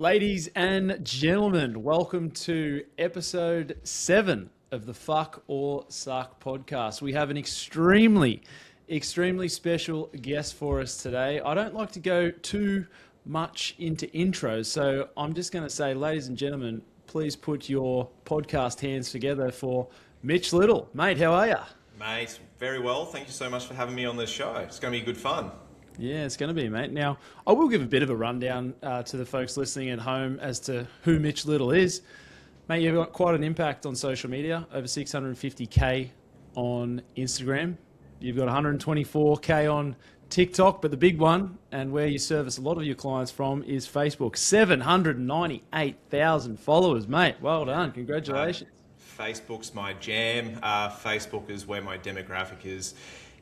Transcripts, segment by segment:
Ladies and gentlemen, welcome to episode 7 of the Fuck or Suck podcast. We have an extremely special guest for us today. I don't like to go too much into intros, so I'm just going to say, ladies and gentlemen, please put your podcast hands together for Mitch Little. Mate, how are you? Mate, very well. Thank you so much for having me on this show. It's going to be good fun. Yeah, it's going to be, mate. Now, I will give a bit of a rundown to the folks listening at home as to who Mitch Little is. Mate, you've got quite an impact on social media, over 650K on Instagram. You've got 124K on TikTok, but the big one, and where you service a lot of your clients from, is Facebook. 798,000 followers, mate. Well done. Congratulations. Facebook's my jam. Facebook is where my demographic is.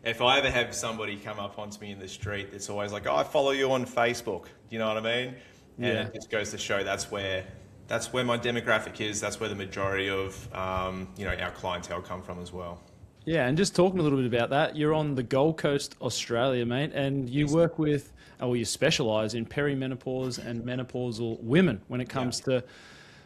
If I ever have somebody come up onto me in the street, it's always like, oh, I follow you on Facebook. Do you know what I mean? And it just goes to show that's where my demographic is. That's where the majority of our clientele come from as well. Yeah, and just talking a little bit about that, you're on the Gold Coast, Australia, mate, and you work with, you specialise in perimenopause and menopausal women when it comes to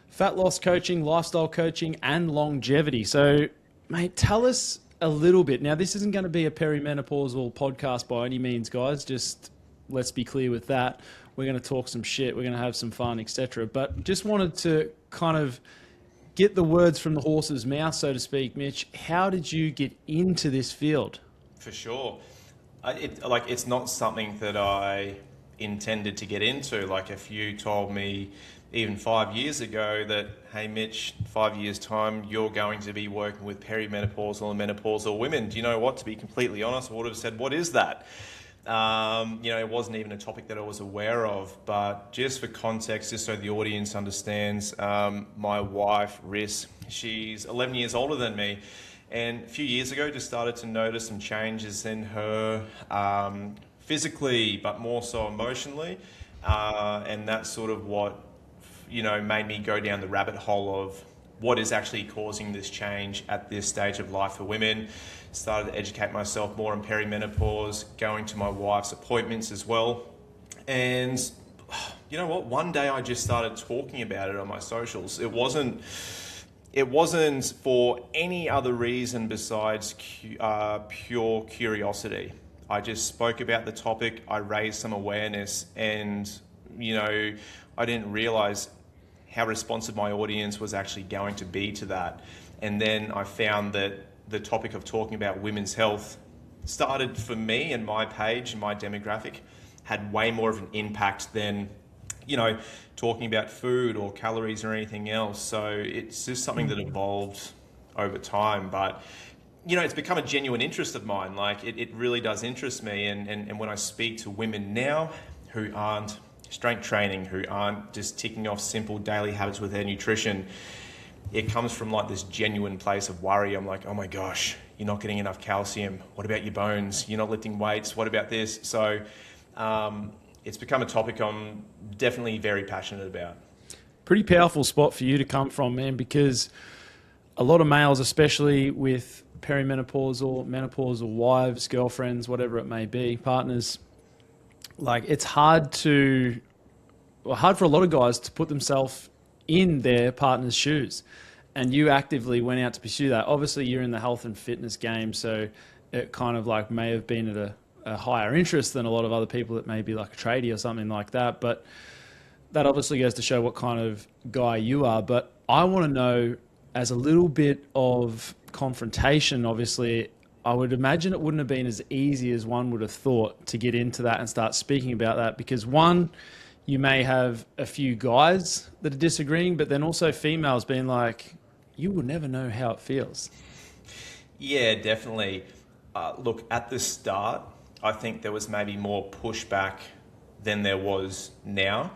fat loss coaching, lifestyle coaching, and longevity. So, mate, tell us a little bit. Now, this isn't going to be a perimenopausal podcast by any means, guys. Just let's be clear with that. We're going to talk some shit. We're going to have some fun, etc. But just wanted to kind of get the words from the horse's mouth, so to speak, Mitch. How did you get into this field? For sure. It's not something that I intended to get into. Like, if you told me even 5 years ago that, hey, Mitch, 5 years' time, you're going to be working with perimenopausal and menopausal women, do you know what? To be completely honest, I would have said, what is that? It wasn't even a topic that I was aware of. But just for context, just so the audience understands, my wife, Riss, she's 11 years older than me. And a few years ago, just started to notice some changes in her physically, but more so emotionally. And that's sort of what made me go down the rabbit hole of what is actually causing this change at this stage of life for women. Started to educate myself more on perimenopause, going to my wife's appointments as well. And you know what? One day I just started talking about it on my socials. It wasn't for any other reason besides pure curiosity. I just spoke about the topic. I raised some awareness, and I didn't realize how responsive my audience was actually going to be to that. And then I found that the topic of talking about women's health started, for me and my page and my demographic, had way more of an impact than, talking about food or calories or anything else. So it's just something that evolved over time. But, it's become a genuine interest of mine. Like, it really does interest me. And when I speak to women now who aren't strength training, who aren't just ticking off simple daily habits with their nutrition, it comes from like this genuine place of worry. I'm like, oh my gosh, you're not getting enough calcium. What about your bones? You're not lifting weights. What about this? So it's become a topic I'm definitely very passionate about. Pretty powerful spot for you to come from, man, because a lot of males, especially with perimenopausal, menopausal wives, girlfriends, whatever it may be, partners, like, it's hard for a lot of guys to put themselves in their partner's shoes. And you actively went out to pursue that. Obviously, you're in the health and fitness game, so it kind of like may have been at a higher interest than a lot of other people that may be like a tradie or something like that. But that obviously goes to show what kind of guy you are. But I want to know, as a little bit of confrontation, obviously, I would imagine it wouldn't have been as easy as one would have thought to get into that and start speaking about that, because one, you may have a few guys that are disagreeing, but then also females being like, you will never know how it feels. Yeah, definitely. Look, at the start, I think there was maybe more pushback than there was now.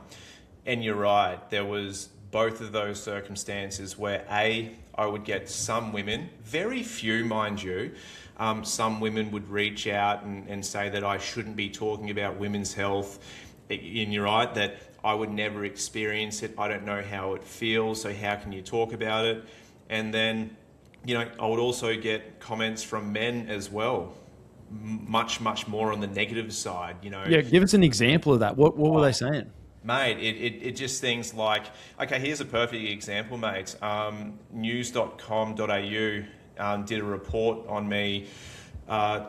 And you're right, there was both of those circumstances where I would get some women, very few mind you, some women would reach out and say that I shouldn't be talking about women's health. And you're right, that I would never experience it. I don't know how it feels, so how can you talk about it? And then, I would also get comments from men as well, much more on the negative side. Yeah, give us an example of that. What were they saying? Mate, it just things like, okay, here's a perfect example, mate. News.com.au did a report on me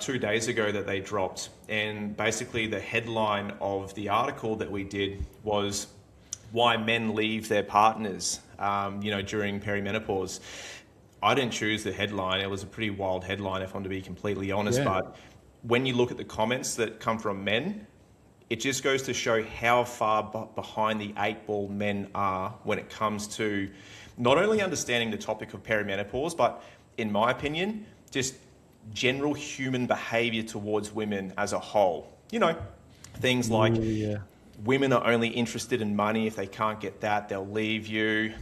2 days ago that they dropped. And basically the headline of the article that we did was why men leave their partners, during perimenopause. I didn't choose the headline. It was a pretty wild headline, if I'm to be completely honest. Yeah. But when you look at the comments that come from men, it just goes to show how far behind the eight ball men are when it comes to not only understanding the topic of perimenopause, but in my opinion, just general human behavior towards women as a whole. Things like women are only interested in money. If they can't get that, they'll leave you.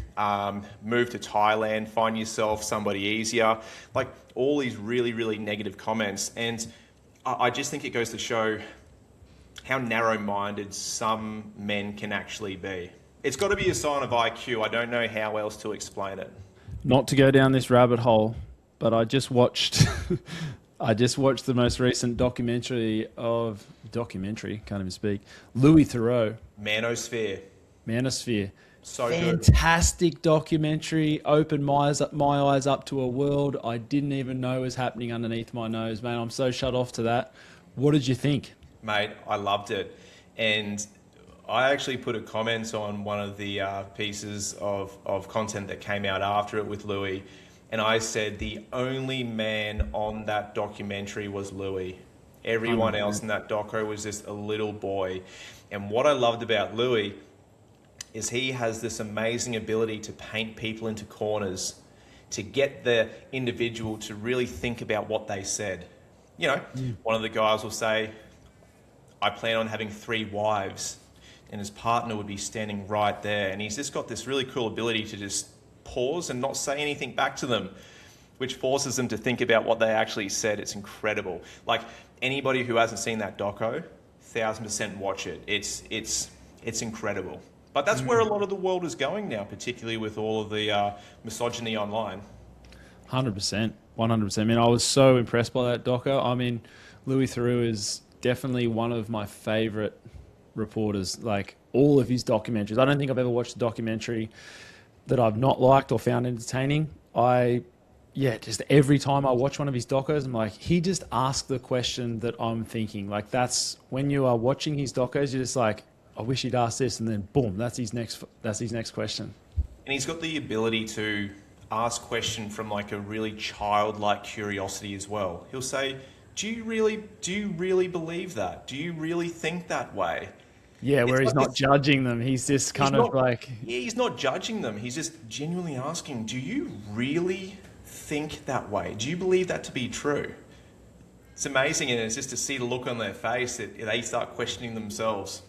Move to Thailand, find yourself somebody easier. Like all these really, really negative comments. And I just think it goes to show how narrow-minded some men can actually be. It's got to be a sign of IQ. I don't know how else to explain it. Not to go down this rabbit hole, but I just watched the most recent documentary, can't even speak, Louis Theroux. Manosphere. So Fantastic documentary. Opened my eyes up to a world I didn't even know was happening underneath my nose, man. I'm so shut off to that. What did you think? Mate, I loved it. And I actually put a comment on one of the pieces of content that came out after it with Louis. And I said the only man on that documentary was Louis. Everyone else in that doco was just a little boy. And what I loved about Louis is he has this amazing ability to paint people into corners, to get the individual to really think about what they said. One of the guys will say, I plan on having 3 wives, and his partner would be standing right there. And he's just got this really cool ability to just pause and not say anything back to them, which forces them to think about what they actually said. It's incredible. Like anybody who hasn't seen that doco, 1000% watch it. It's incredible. But that's where a lot of the world is going now, particularly with all of the misogyny online. 100%. 100%. I mean, I was so impressed by that doco. I mean, Louis Theroux is definitely one of my favorite reporters. Like all of his documentaries, I don't think I've ever watched a documentary that I've not liked or found entertaining. Just every time I watch one of his docos, I'm like, he just asked the question that I'm thinking. Like that's when you are watching his docos, you're just like, I wish he'd asked this, and then boom, that's his next question. And he's got the ability to ask question from like a really childlike curiosity as well. He'll say, do you really believe that? Do you really think that way? Yeah, where he's not judging them. He's just he's not judging them. He's just genuinely asking, do you really think that way? Do you believe that to be true? It's amazing, and it's just to see the look on their face that they start questioning themselves.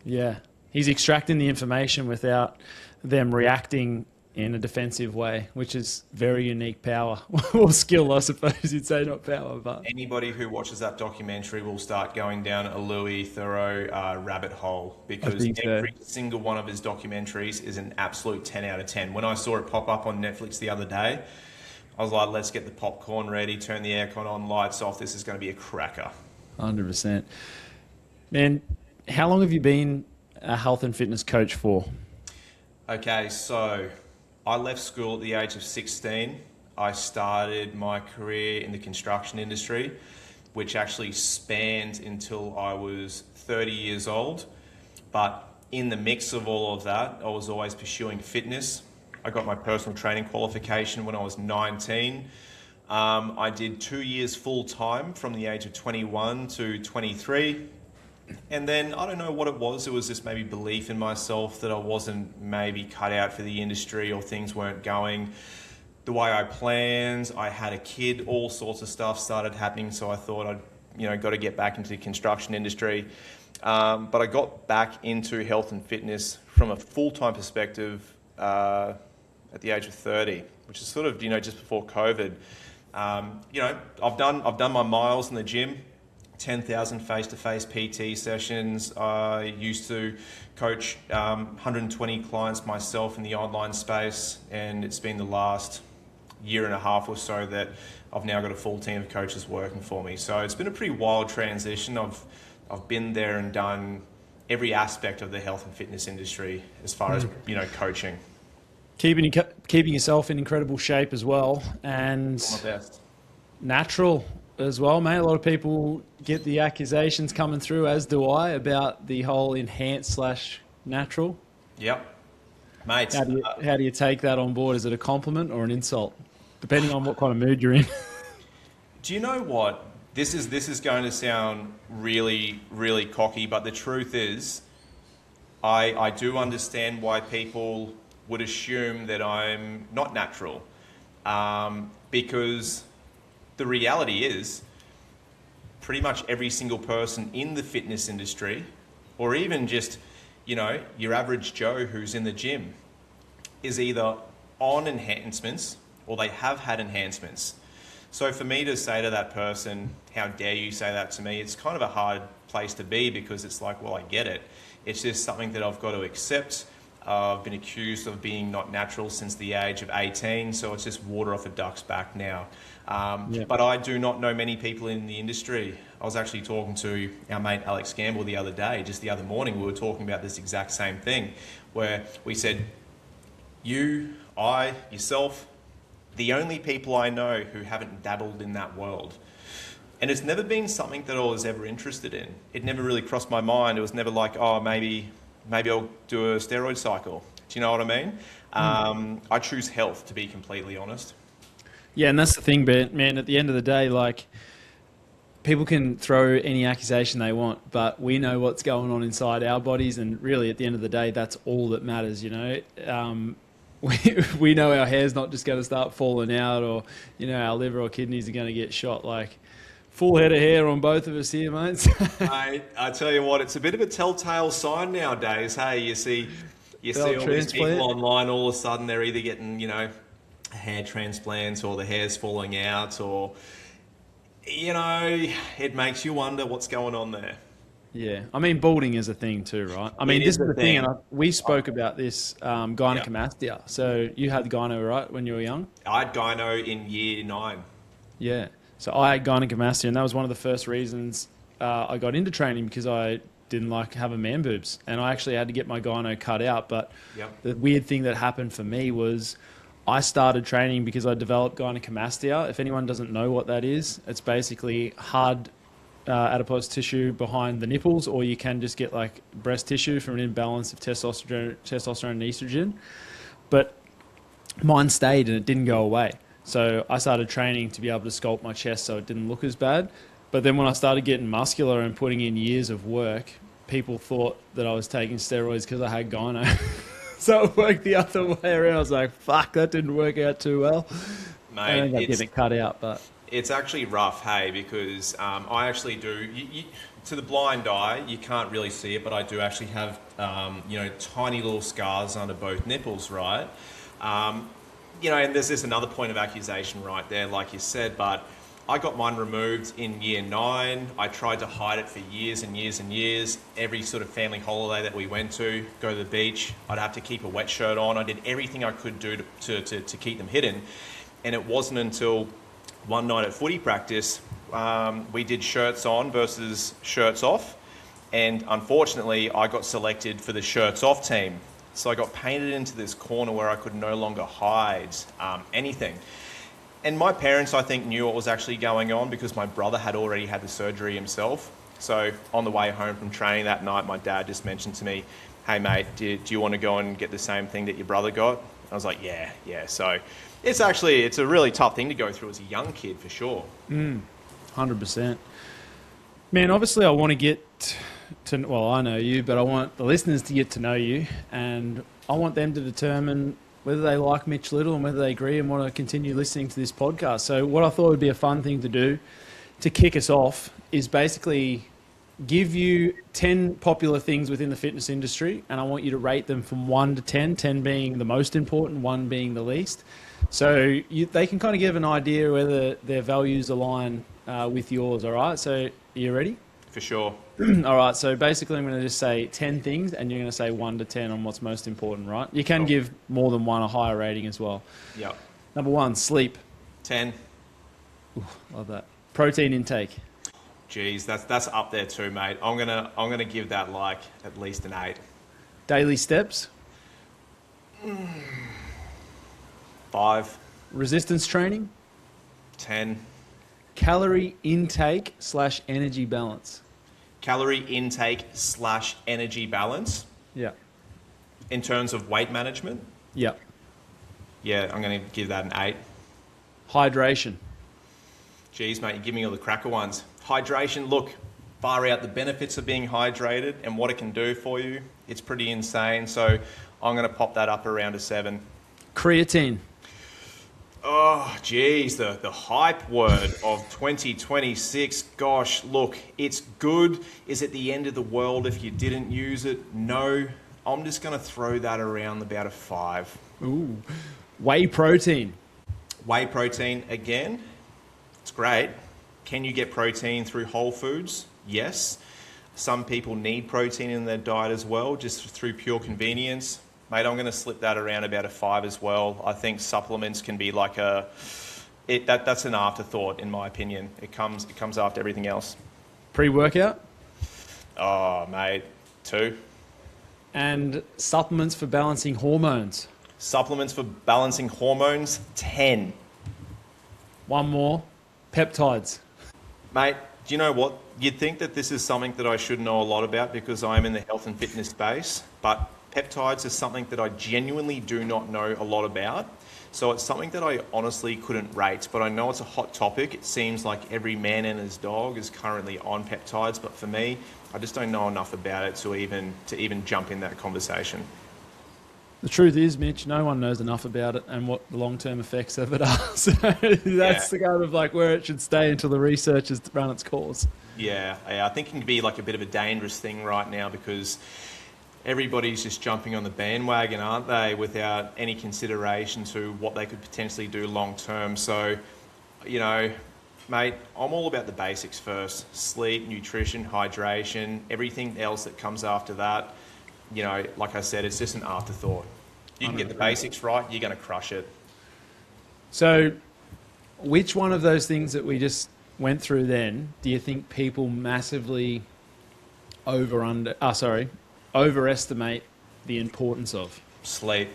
Yeah, he's extracting the information without them reacting in a defensive way, which is very unique power or skill, I suppose you'd say, not power. But anybody who watches that documentary will start going down a Louis Theroux rabbit hole, because every single one of his documentaries is an absolute 10 out of 10. When I saw it pop up on Netflix the other day, I was like, let's get the popcorn ready, turn the aircon on, lights off. This is going to be a cracker. 100%. Man, how long have you been a health and fitness coach for? Okay, so I left school at the age of 16. I started my career in the construction industry, which actually spanned until I was 30 years old. But in the mix of all of that, I was always pursuing fitness. I got my personal training qualification when I was 19. I did 2 years full time from the age of 21 to 23. And then I don't know what it was just maybe belief in myself that I wasn't maybe cut out for the industry, or things weren't going the way I planned. I had a kid, all sorts of stuff started happening, so I thought I'd got to get back into the construction industry. But I got back into health and fitness from a full-time perspective at the age of 30, which is sort of just before COVID. I've done my miles in the gym. 10,000 face-to-face PT sessions. I used to coach 120 clients myself in the online space, and it's been the last year and a half or so that I've now got a full team of coaches working for me. So it's been a pretty wild transition. I've been there and done every aspect of the health and fitness industry as far as, coaching. Keeping yourself in incredible shape as well, and All my best. natural as well, mate. A lot of people get the accusations coming through, as do I, about the whole enhanced/natural. Yep. Mate. How do you take that on board? Is it a compliment or an insult? Depending on what kind of mood you're in. Do you know what? This is going to sound really, really cocky, but the truth is, I do understand why people would assume that I'm not natural, because the reality is, pretty much every single person in the fitness industry, or even just, your average Joe who's in the gym, is either on enhancements or they have had enhancements. So for me to say to that person, how dare you say that to me, it's kind of a hard place to be, because it's like, well, I get it. It's just something that I've got to accept. I've been accused of being not natural since the age of 18, so it's just water off a duck's back now. But I do not know many people in the industry. I was actually talking to our mate Alex Gamble the other day, just the other morning. We were talking about this exact same thing, where we said, you, I, yourself, the only people I know who haven't dabbled in that world. And it's never been something that I was ever interested in. It never really crossed my mind. It was never like, oh, maybe I'll do a steroid cycle. Do you know what I mean? I choose health, to be completely honest. Yeah, and that's the thing, man. At the end of the day, like, people can throw any accusation they want, but we know what's going on inside our bodies, and really, at the end of the day, that's all that matters, We know our hair's not just going to start falling out, or, our liver or kidneys are going to get shot. Like, full head of hair on both of us here, mates. Mate, I tell you what, it's a bit of a telltale sign nowadays. Hey, you see all these people online, all of a sudden they're either getting, hair transplants, or the hair's falling out, or, it makes you wonder what's going on there. Yeah, I mean, balding is a thing too, right? I mean, this is the thing, and we spoke about this gynecomastia. So you had gyno, right, when you were young? I had gyno in year 9. Yeah, so I had gynecomastia, and that was one of the first reasons I got into training, because I didn't like having man boobs, and I actually had to get my gyno cut out. But the weird thing that happened for me was I started training because I developed gynecomastia. If anyone doesn't know what that is, it's basically hard adipose tissue behind the nipples, or you can just get like breast tissue from an imbalance of testosterone and estrogen. But mine stayed and it didn't go away. So I started training to be able to sculpt my chest so it didn't look as bad. But then when I started getting muscular and putting in years of work, people thought that I was taking steroids because I had gyno. So it worked the other way around. I was like, fuck, that didn't work out too well. Mate, I ended up getting it cut out, but... It's actually rough, hey, because I actually do, to the blind eye, you can't really see it, but I do actually have, tiny little scars under both nipples, right? And there's this another point of accusation right there, like you said, but I got mine removed in year 9. I tried to hide it for years and years and years. Every sort of family holiday that we went to, go to the beach, I'd have to keep a wet shirt on. I did everything I could do to keep them hidden. And it wasn't until one night at footy practice, we did shirts on versus shirts off, and unfortunately I got selected for the shirts off team. So I got painted into this corner where I could no longer hide anything. And my parents, I think, knew what was actually going on, because my brother had already had the surgery himself. So on the way home from training that night, my dad just mentioned to me, hey mate, do you want to go and get the same thing that your brother got? I was like, yeah. So it's a really tough thing to go through as a young kid, for sure. 100%. Man, obviously I want to get to, well, I know you, but I want the listeners to get to know you, and I want them to determine whether they like Mitch Little and whether they agree and want to continue listening to this podcast. So what I thought would be a fun thing to do to kick us off is basically give you 10 popular things within the fitness industry, and I want you to rate them from 1 to 10, 10 being the most important, 1 being the least. So they can kind of give an idea whether their values align with yours, all right? So are you ready? For sure. All right, so basically I'm going to just say 10 things, and you're going to say 1 to 10 on what's most important, right? You can give more than one a higher rating as well. Yep. Number 1, sleep. 10. Ooh, love that. Protein intake. Geez, that's up there too, mate. I'm gonna give that like at least an 8. Daily steps, 5, resistance training, 10. calorie intake / energy balance. Calorie intake / energy balance Yeah. in terms of weight management. Yeah. Yeah, I'm gonna give that an 8. Hydration. Geez, mate, you give me all the cracker ones. Hydration, look, far out the benefits of being hydrated and what it can do for you. It's pretty insane. So I'm going to pop that up around a 7. Creatine. Oh, geez, the hype word of 2026. Gosh, look, it's good. Is it the end of the world if you didn't use it? No. I'm just going to throw that around about a 5. Ooh. Whey protein. Whey protein, again, it's great. Can you get protein through whole foods? Yes. Some people need protein in their diet as well, just through pure convenience. Mate, I'm going to slip that around about a 5 as well. I think supplements can be like that's an afterthought in my opinion. It comes after everything else. Pre-workout. Oh, mate, 2. And supplements for balancing hormones. Supplements for balancing hormones, 10. One more. Peptides. Mate, do you know what? You'd think that this is something that I should know a lot about because I'm in the health and fitness space, but peptides is something that I genuinely do not know a lot about. So it's something that I honestly couldn't rate, but I know it's a hot topic. It seems like every man and his dog is currently on peptides, but for me, I just don't know enough about it to even jump in that conversation. The truth is, Mitch, no one knows enough about it and what the long-term effects of it are. So that's the kind of like where it should stay until the research has run its course. Yeah, I think it can be like a bit of a dangerous thing right now because everybody's just jumping on the bandwagon, aren't they, without any consideration to what they could potentially do long term. So, you know, mate, I'm all about the basics first. Sleep, nutrition, hydration, everything else that comes after that. You know, like I said, it's just an afterthought. You can get the basics right, you're going to crush it. So which one of those things that we just went through then do you think people massively overestimate the importance of? Sleep.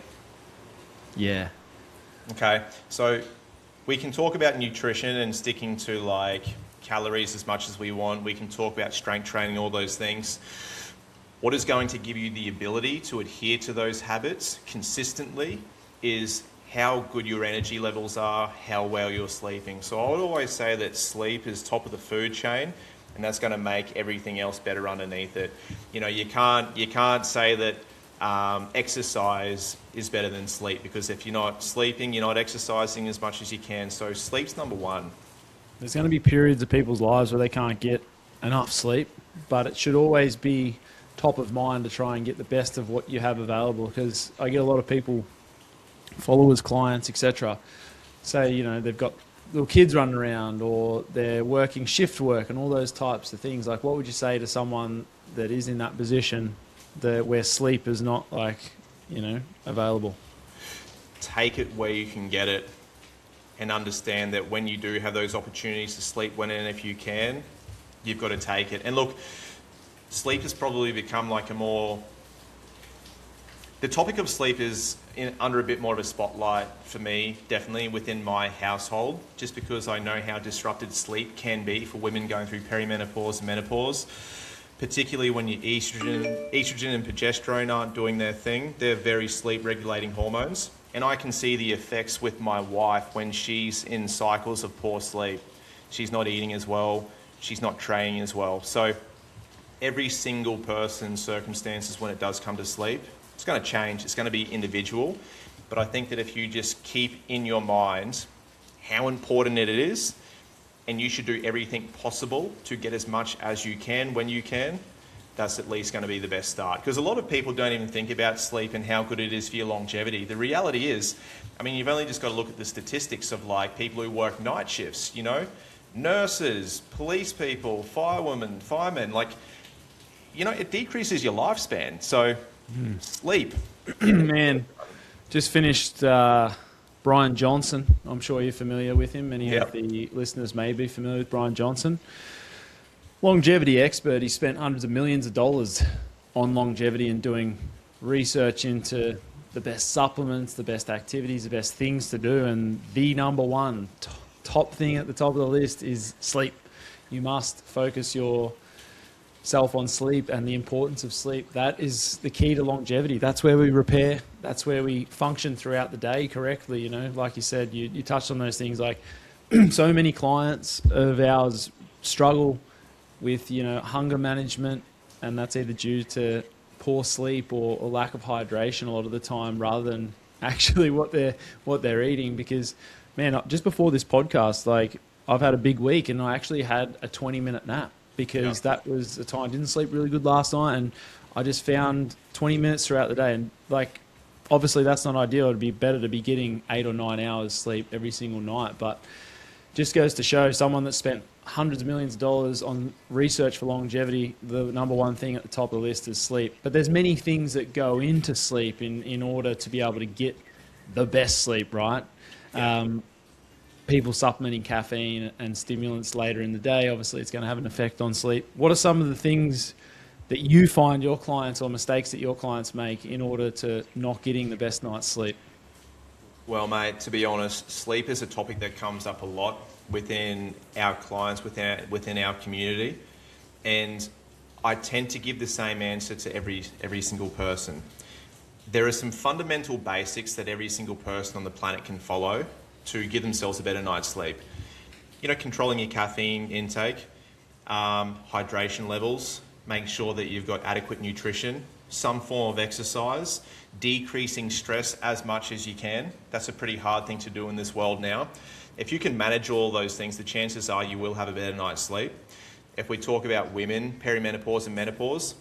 Yeah. Okay, so we can talk about nutrition and sticking to like calories as much as we want. We can talk about strength training, all those things. What is going to give you the ability to adhere to those habits consistently is how good your energy levels are, how well you're sleeping. So I would always say that sleep is top of the food chain, and that's going to make everything else better underneath it. You know, you can't say that exercise is better than sleep, because if you're not sleeping, you're not exercising as much as you can. So sleep's number one. There's going to be periods of people's lives where they can't get enough sleep, but it should always be top of mind to try and get the best of what you have available, because I get a lot of people, followers, clients, etc., say, you know, they've got little kids running around or they're working shift work and all those types of things. Like, what would you say to someone that is in that position where sleep is not, like, you know, available? Take it where you can get it, and understand that when you do have those opportunities to sleep when and if you can, you've got to take it. And look, sleep has probably become like the topic of sleep is under a bit more of a spotlight for me, definitely within my household, just because I know how disrupted sleep can be for women going through perimenopause and menopause, particularly when your estrogen and progesterone aren't doing their thing. They're very sleep regulating hormones. And I can see the effects with my wife when she's in cycles of poor sleep. She's not eating as well. She's not training as well. So every single person's circumstances when it does come to sleep, it's going to change. It's going to be individual. But I think that if you just keep in your mind how important it is, and you should do everything possible to get as much as you can when you can, that's at least going to be the best start. Because a lot of people don't even think about sleep and how good it is for your longevity. The reality is, I mean, you've only just got to look at the statistics of like people who work night shifts, you know, nurses, police people, firewomen, firemen, like, you know, it decreases your lifespan. So sleep. Man, just finished Brian Johnson. I'm sure you're familiar with him. Many of the listeners may be familiar with Brian Johnson. longevity expert. He spent hundreds of millions of dollars on longevity and doing research into the best supplements, the best activities, the best things to do. And the number one top thing at the top of the list is sleep. You must focus yourself on sleep and the importance of sleep. That is the key to longevity. That's where we repair. That's where we function throughout the day correctly. You know, like you said, you touched on those things. Like so many clients of ours struggle with, you know, hunger management, and that's either due to poor sleep or lack of hydration a lot of the time, rather than actually what they're eating. Because, man, just before this podcast, like, I've had a big week and I actually had a 20-minute nap because that was the time. I didn't sleep really good last night, and I just found 20 minutes throughout the day. And, like, obviously that's not ideal. It'd be better to be getting 8 or 9 hours sleep every single night, but just goes to show someone that spent hundreds of millions of dollars on research for longevity, the number one thing at the top of the list is sleep. But there's many things that go into sleep in order to be able to get the best sleep, right? People supplementing caffeine and stimulants later in the day, obviously it's going to have an effect on sleep. What are some of the things that you find your clients, or mistakes that your clients make, in order to not getting the best night's sleep? Well, mate, to be honest, sleep is a topic that comes up a lot within our clients, within our community, and I tend to give the same answer to every single person. There are some fundamental basics that every single person on the planet can follow to give themselves a better night's sleep. You know, controlling your caffeine intake, hydration levels, making sure that you've got adequate nutrition, some form of exercise, decreasing stress as much as you can. That's a pretty hard thing to do in this world now. If you can manage all those things, the chances are you will have a better night's sleep. If we talk about women, perimenopause and menopause,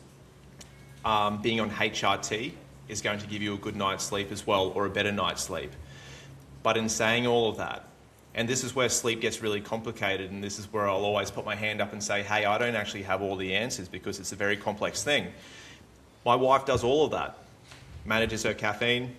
being on HRT is going to give you a good night's sleep as well, or a better night's sleep. But in saying all of that, and this is where sleep gets really complicated, and this is where I'll always put my hand up and say, hey, I don't actually have all the answers because it's a very complex thing. My wife does all of that, manages her caffeine,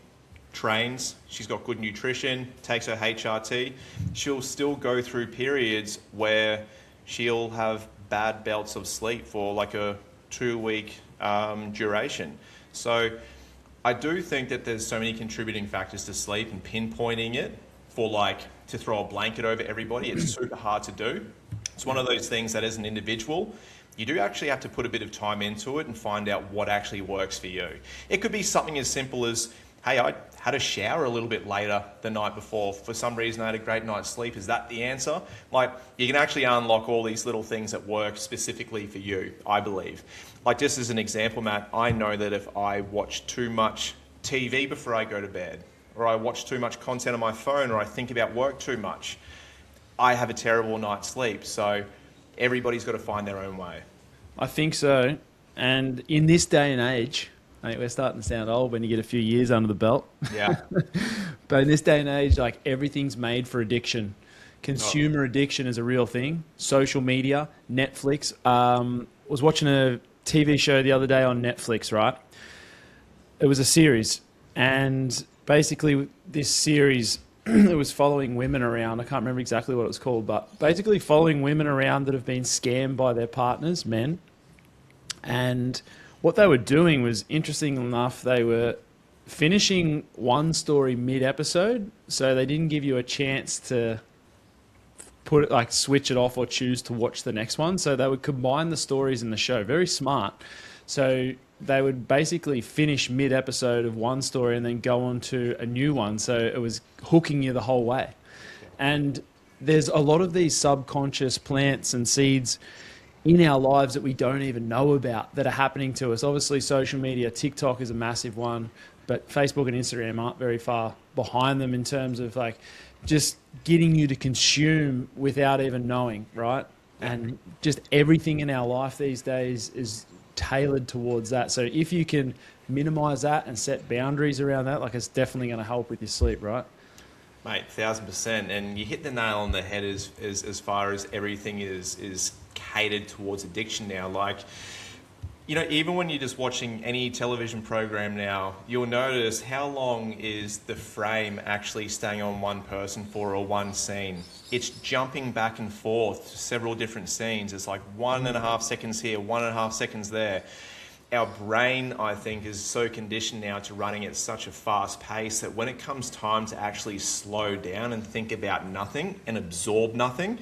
trains, she's got good nutrition, takes her HRT. She'll still go through periods where she'll have bad bouts of sleep for like a 2-week duration. So I do think that there's so many contributing factors to sleep, and pinpointing it to throw a blanket over everybody, it's super hard to do. It's one of those things that as an individual, you do actually have to put a bit of time into it and find out what actually works for you. It could be something as simple as, hey, I had a shower a little bit later the night before. For some reason, I had a great night's sleep. Is that the answer? Like, you can actually unlock all these little things that work specifically for you, I believe. Like, just as an example, Matt, I know that if I watch too much TV before I go to bed, or I watch too much content on my phone, or I think about work too much, I have a terrible night's sleep. So everybody's got to find their own way. I think so. And in this day and age, mate, we're starting to sound old when you get a few years under the belt. Yeah. But in this day and age, like, everything's made for addiction. Consumer addiction is a real thing. Social media, Netflix. Was watching a TV show the other day on Netflix, right? It was a series. And basically this series, it was following women around. I can't remember exactly what it was called, but basically following women around that have been scammed by their partners, men. And what they were doing was, interesting enough, they were finishing one story mid-episode, so they didn't give you a chance to put it, like, switch it off or choose to watch the next one. So they would combine the stories in the show. Very smart. So they would basically finish mid-episode of one story and then go on to a new one. So it was hooking you the whole way. And there's a lot of these subconscious plants and seeds in our lives that we don't even know about that are happening to us. Obviously, social media, TikTok is a massive one, but Facebook and Instagram aren't very far behind them in terms of, like, just getting you to consume without even knowing, right? And just everything in our life these days is tailored towards that. So if you can minimize that and set boundaries around that, like, it's definitely going to help with your sleep, right? Mate, 1,000%. And you hit the nail on the head as far as everything is catered towards addiction now. Like, You know, even when you're just watching any television program now, you'll notice how long is the frame actually staying on one person for, or one scene. It's jumping back and forth to several different scenes. It's like 1.5 seconds here, 1.5 seconds there. Our brain, I think, is so conditioned now to running at such a fast pace that when it comes time to actually slow down and think about nothing and absorb nothing,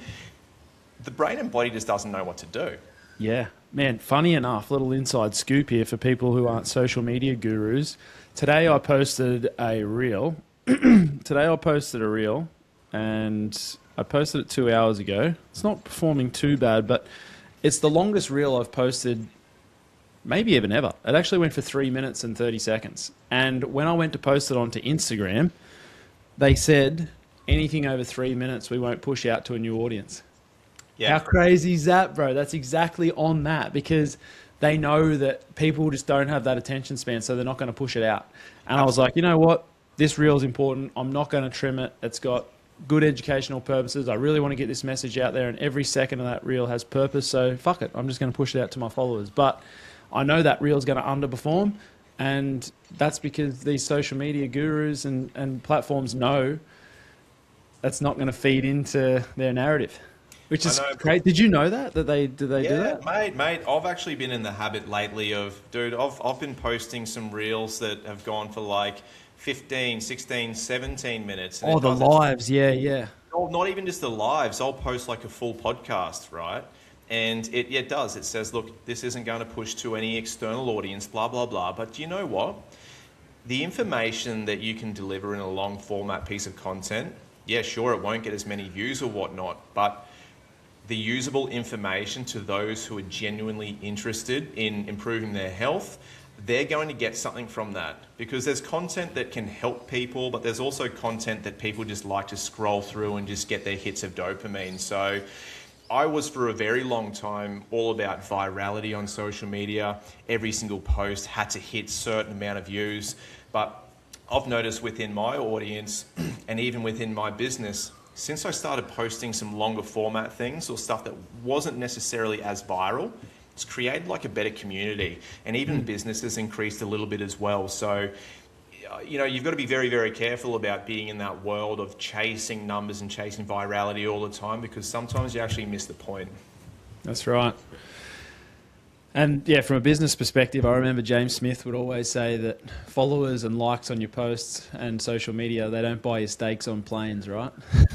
the brain and body just doesn't know what to do. Yeah, man, funny enough, little inside scoop here for people who aren't social media gurus. Today I posted a reel. And I posted it 2 hours ago. It's not performing too bad, but it's the longest reel I've posted maybe even ever. It actually went for 3 minutes and 30 seconds. And when I went to post it onto Instagram, they said anything over 3 minutes we won't push out to a new audience. Yeah. How crazy is that, bro? That's exactly on that, because they know that people just don't have that attention span, so they're not going to push it out. And I was like, you know what? This reel is important. I'm not going to trim it. It's got good educational purposes. I really want to get this message out there, and every second of that reel has purpose. So fuck it. I'm just going to push it out to my followers. But I know that reel is going to underperform, and that's because these social media gurus and platforms know that's not going to feed into their narrative. Which is great. Did you know that? Did they do that? Mate, I've actually been in the habit lately of, dude, I've been posting some reels that have gone for like 15, 16, 17 minutes. And the lives, yeah. Oh, not even just the lives. I'll post like a full podcast, right? And it does. It says, look, this isn't going to push to any external audience, blah, blah, blah. But do you know what? The information that you can deliver in a long format piece of content, yeah, sure, it won't get as many views or whatnot, but the usable information to those who are genuinely interested in improving their health, they're going to get something from that, because there's content that can help people, but there's also content that people just like to scroll through and just get their hits of dopamine. So I was for a very long time all about virality on social media. Every single post had to hit a certain amount of views, but I've noticed within my audience and even within my business, since I started posting some longer format things or stuff that wasn't necessarily as viral, it's created like a better community, and even businesses increased a little bit as well. So, you know, you've got to be very, very careful about being in that world of chasing numbers and chasing virality all the time, because sometimes you actually miss the point. That's right. And yeah, from a business perspective, I remember James Smith would always say that followers and likes on your posts and social media, they don't buy your steaks on planes, right?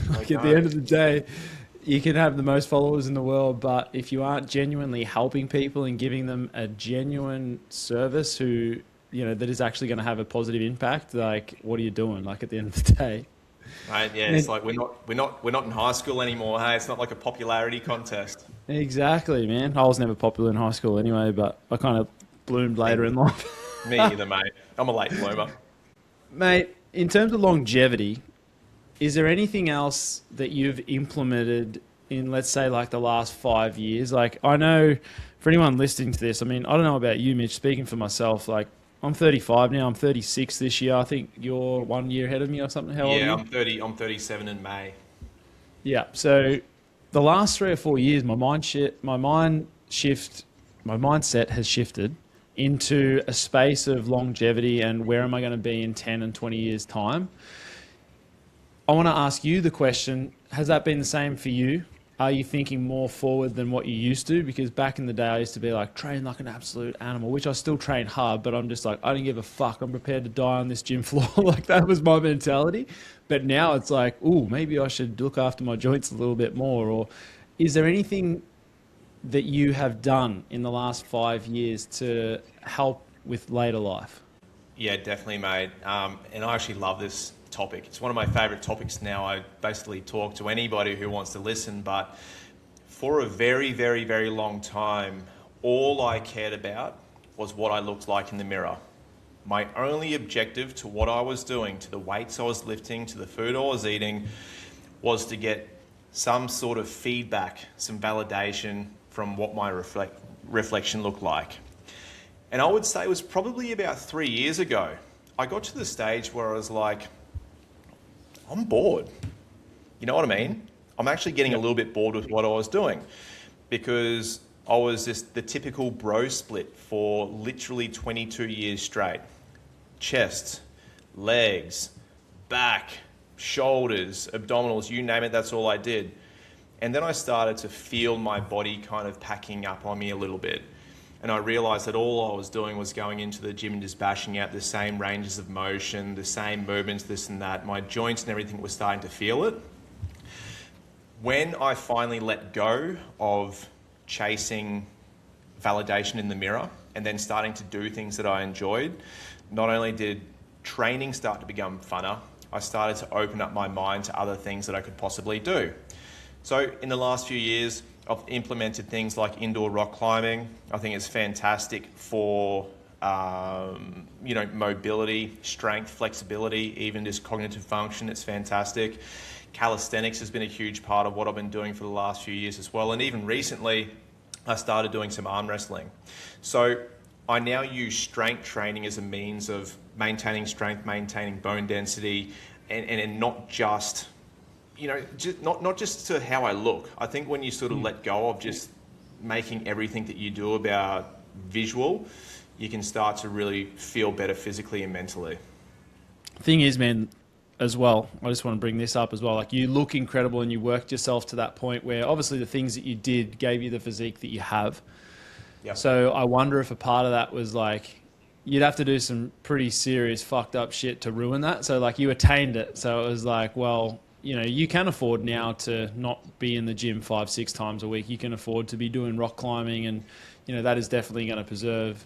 Like at the end of the day, you can have the most followers in the world, but if you aren't genuinely helping people and giving them a genuine service who, you know, that is actually going to have a positive impact, like, what are you doing? Like at the end of the day. Right, yeah, it's like we're not in high school anymore. Hey, it's not like a popularity contest. Exactly, man. I was never popular in high school anyway, but I kind of bloomed later in life. Me either, mate. I'm a late bloomer. Mate, in terms of longevity, is there anything else that you've implemented in, let's say, like the last 5 years? Like, I know for anyone listening to this, I mean, I don't know about you, Mitch, speaking for myself, like, I'm 35 now. I'm 36 this year. I think you're 1 year ahead of me or something. How old are you? I'm 37 in May. Yeah. So the last 3 or 4 years, my mindset has shifted into a space of longevity and where am I going to be in 10 and 20 years time. I want to ask you the question, has that been the same for you? Are you thinking more forward than what you used to? Because back in the day, I used to be like, train like an absolute animal, which I still train hard, but I'm just like, I don't give a fuck. I'm prepared to die on this gym floor. Like, that was my mentality. But now it's like, ooh, maybe I should look after my joints a little bit more. Or is there anything that you have done in the last 5 years to help with later life? Yeah, definitely, mate. And I actually love this topic. It's one of my favorite topics now. I basically talk to anybody who wants to listen, but for a very, very, very long time, all I cared about was what I looked like in the mirror. My only objective to what I was doing, to the weights I was lifting, to the food I was eating, was to get some sort of feedback, some validation from what my reflection looked like. And I would say it was probably about 3 years ago, I got to the stage where I was like, I'm bored. You know what I mean? I'm actually getting a little bit bored with what I was doing, because I was just the typical bro split for literally 22 years straight. Chest, legs, back, shoulders, abdominals, you name it, that's all I did. And then I started to feel my body kind of packing up on me a little bit. And I realized that all I was doing was going into the gym and just bashing out the same ranges of motion, the same movements, this and that. My joints and everything was starting to feel it. When I finally let go of chasing validation in the mirror and then starting to do things that I enjoyed, not only did training start to become funner, I started to open up my mind to other things that I could possibly do. So in the last few years, I've implemented things like indoor rock climbing. I think it's fantastic for mobility, strength, flexibility, even just cognitive function. It's fantastic. Calisthenics has been a huge part of what I've been doing for the last few years as well. And even recently, I started doing some arm wrestling. So I now use strength training as a means of maintaining strength, maintaining bone density, and not just not just to how I look. I think when you sort of let go of just making everything that you do about visual, you can start to really feel better physically and mentally. Thing is, man, as well, I just want to bring this up as well. Like, you look incredible and you worked yourself to that point where obviously the things that you did gave you the physique that you have. Yep. So I wonder if a part of that was like, you'd have to do some pretty serious fucked up shit to ruin that. So like, you attained it. So it was like, well, you can afford now to not be in the gym 5-6 times a week. You can afford to be doing rock climbing, and that is definitely going to preserve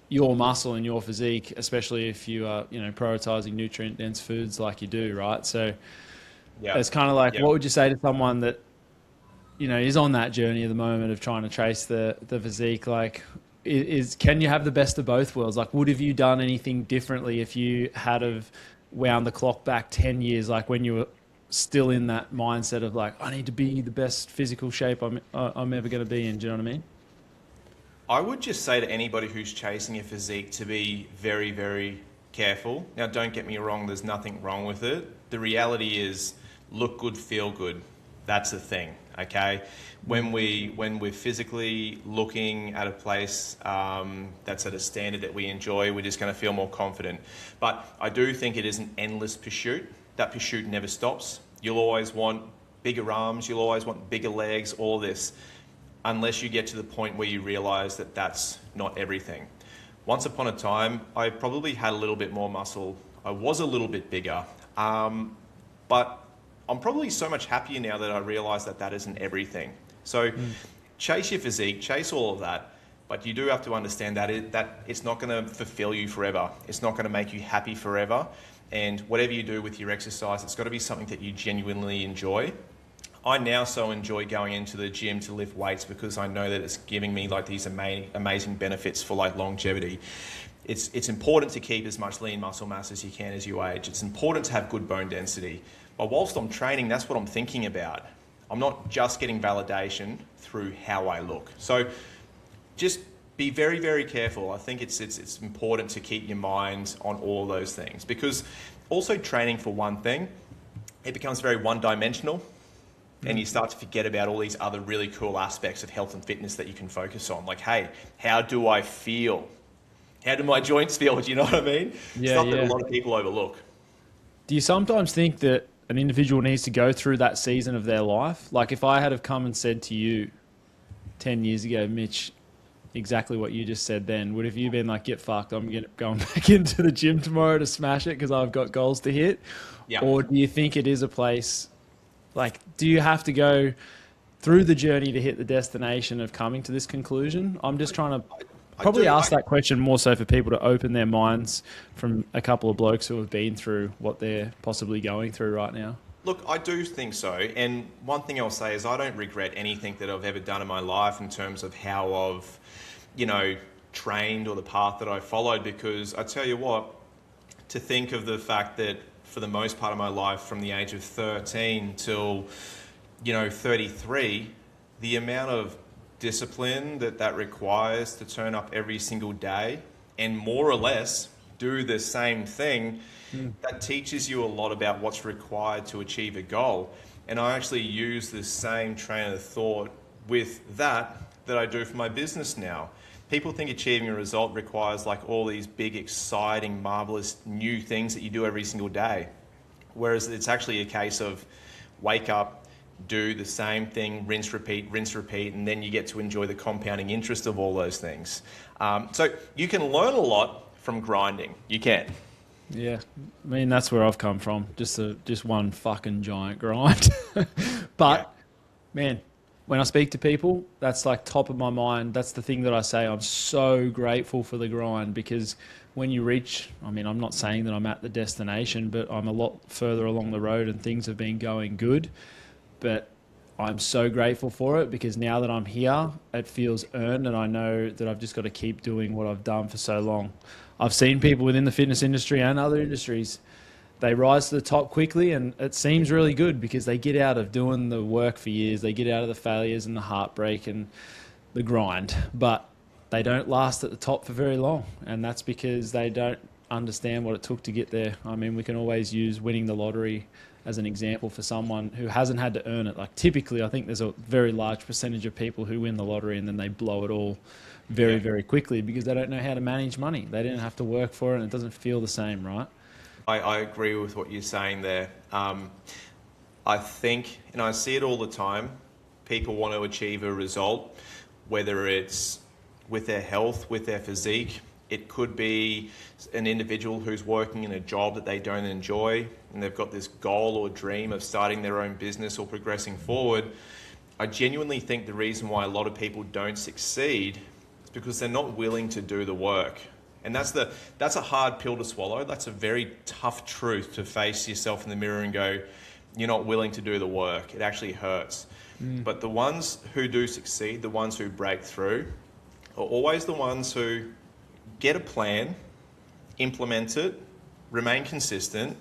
your muscle and your physique, especially if you are prioritizing nutrient dense foods like you do, right? So it's kind of like, what would you say to someone that is on that journey at the moment of trying to chase the physique? Like, can you have the best of both worlds? Like, would have you done anything differently if you had have wound the clock back 10 years, like when you were still in that mindset of like, I need to be the best physical shape I'm ever going to be in? Do you know what I mean? I would just say to anybody who's chasing a physique to be very, very careful. Now, don't get me wrong, there's nothing wrong with it. The reality is, look good, feel good. That's the thing, okay? When we're physically looking at a place that's at a standard that we enjoy, we're just going to feel more confident. But I do think it is an endless pursuit. That pursuit never stops. You'll always want bigger arms, you'll always want bigger legs, all this, unless you get to the point where you realize that that's not everything. Once upon a time, I probably had a little bit more muscle. I was a little bit bigger, but I'm probably so much happier now that I realize that that isn't everything. So chase your physique, chase all of that, but you do have to understand that it's not going to fulfill you forever. It's not going to make you happy forever. And whatever you do with your exercise, it's got to be something that you genuinely enjoy. I now so enjoy going into the gym to lift weights because I know that it's giving me like these amazing benefits for like longevity. It's important to keep as much lean muscle mass as you can as you age. It's important to have good bone density. But whilst I'm training, that's what I'm thinking about. I'm not just getting validation through how I look. So just be very, very careful. I think it's important to keep your mind on all those things, because also training for one thing, it becomes very one-dimensional, and you start to forget about all these other really cool aspects of health and fitness that you can focus on. Like, hey, how do I feel? How do my joints feel? Do you know what I mean? Yeah, Stuff that a lot of people overlook. Do you sometimes think that an individual needs to go through that season of their life? Like, if I had have come and said to you 10 years ago, Mitch, exactly what you just said then, would have you been like, get fucked, I'm going back into the gym tomorrow to smash it because I've got goals to hit? Yeah. Or do you think it is a place, like, do you have to go through the journey to hit the destination of coming to this conclusion? I'm just trying to probably ask that question more so for people to open their minds from a couple of blokes who have been through what they're possibly going through right now. Look, I do think so. And one thing I'll say is I don't regret anything that I've ever done in my life in terms of how I've, trained or the path that I followed, because I tell you what, to think of the fact that for the most part of my life, from the age of 13 till, 33, the amount of discipline that requires to turn up every single day and more or less do the same thing, that teaches you a lot about what's required to achieve a goal. And I actually use the same train of thought with that that I do for my business now. People think achieving a result requires like all these big, exciting, marvelous new things that you do every single day. Whereas it's actually a case of wake up, do the same thing, rinse, repeat, and then you get to enjoy the compounding interest of all those things. So you can learn a lot from grinding. You can. Yeah, I mean, that's where I've come from. Just one fucking giant grind. But, man, when I speak to people, that's like top of my mind. That's the thing that I say. I'm so grateful for the grind, because when you reach, I mean, I'm not saying that I'm at the destination, but I'm a lot further along the road and things have been going good. But I'm so grateful for it, because now that I'm here, it feels earned, and I know that I've just got to keep doing what I've done for so long. I've seen people within the fitness industry and other industries, they rise to the top quickly, and it seems really good because they get out of doing the work for years. They get out of the failures and the heartbreak and the grind, but they don't last at the top for very long. And that's because they don't understand what it took to get there. I mean, we can always use winning the lottery as an example for someone who hasn't had to earn it. Like, typically, I think there's a very large percentage of people who win the lottery and then they blow it all very, very quickly because they don't know how to manage money. They didn't have to work for it, and it doesn't feel the same, right? I agree with what you're saying there. I think, and I see it all the time, people want to achieve a result, whether it's with their health, with their physique. It could be an individual who's working in a job that they don't enjoy, and they've got this goal or dream of starting their own business or progressing forward. I genuinely think the reason why a lot of people don't succeed is because they're not willing to do the work. And that's a hard pill to swallow. That's a very tough truth to face yourself in the mirror and go, you're not willing to do the work. It actually hurts. But the ones who do succeed, the ones who break through, are always the ones who get a plan, implement it, remain consistent.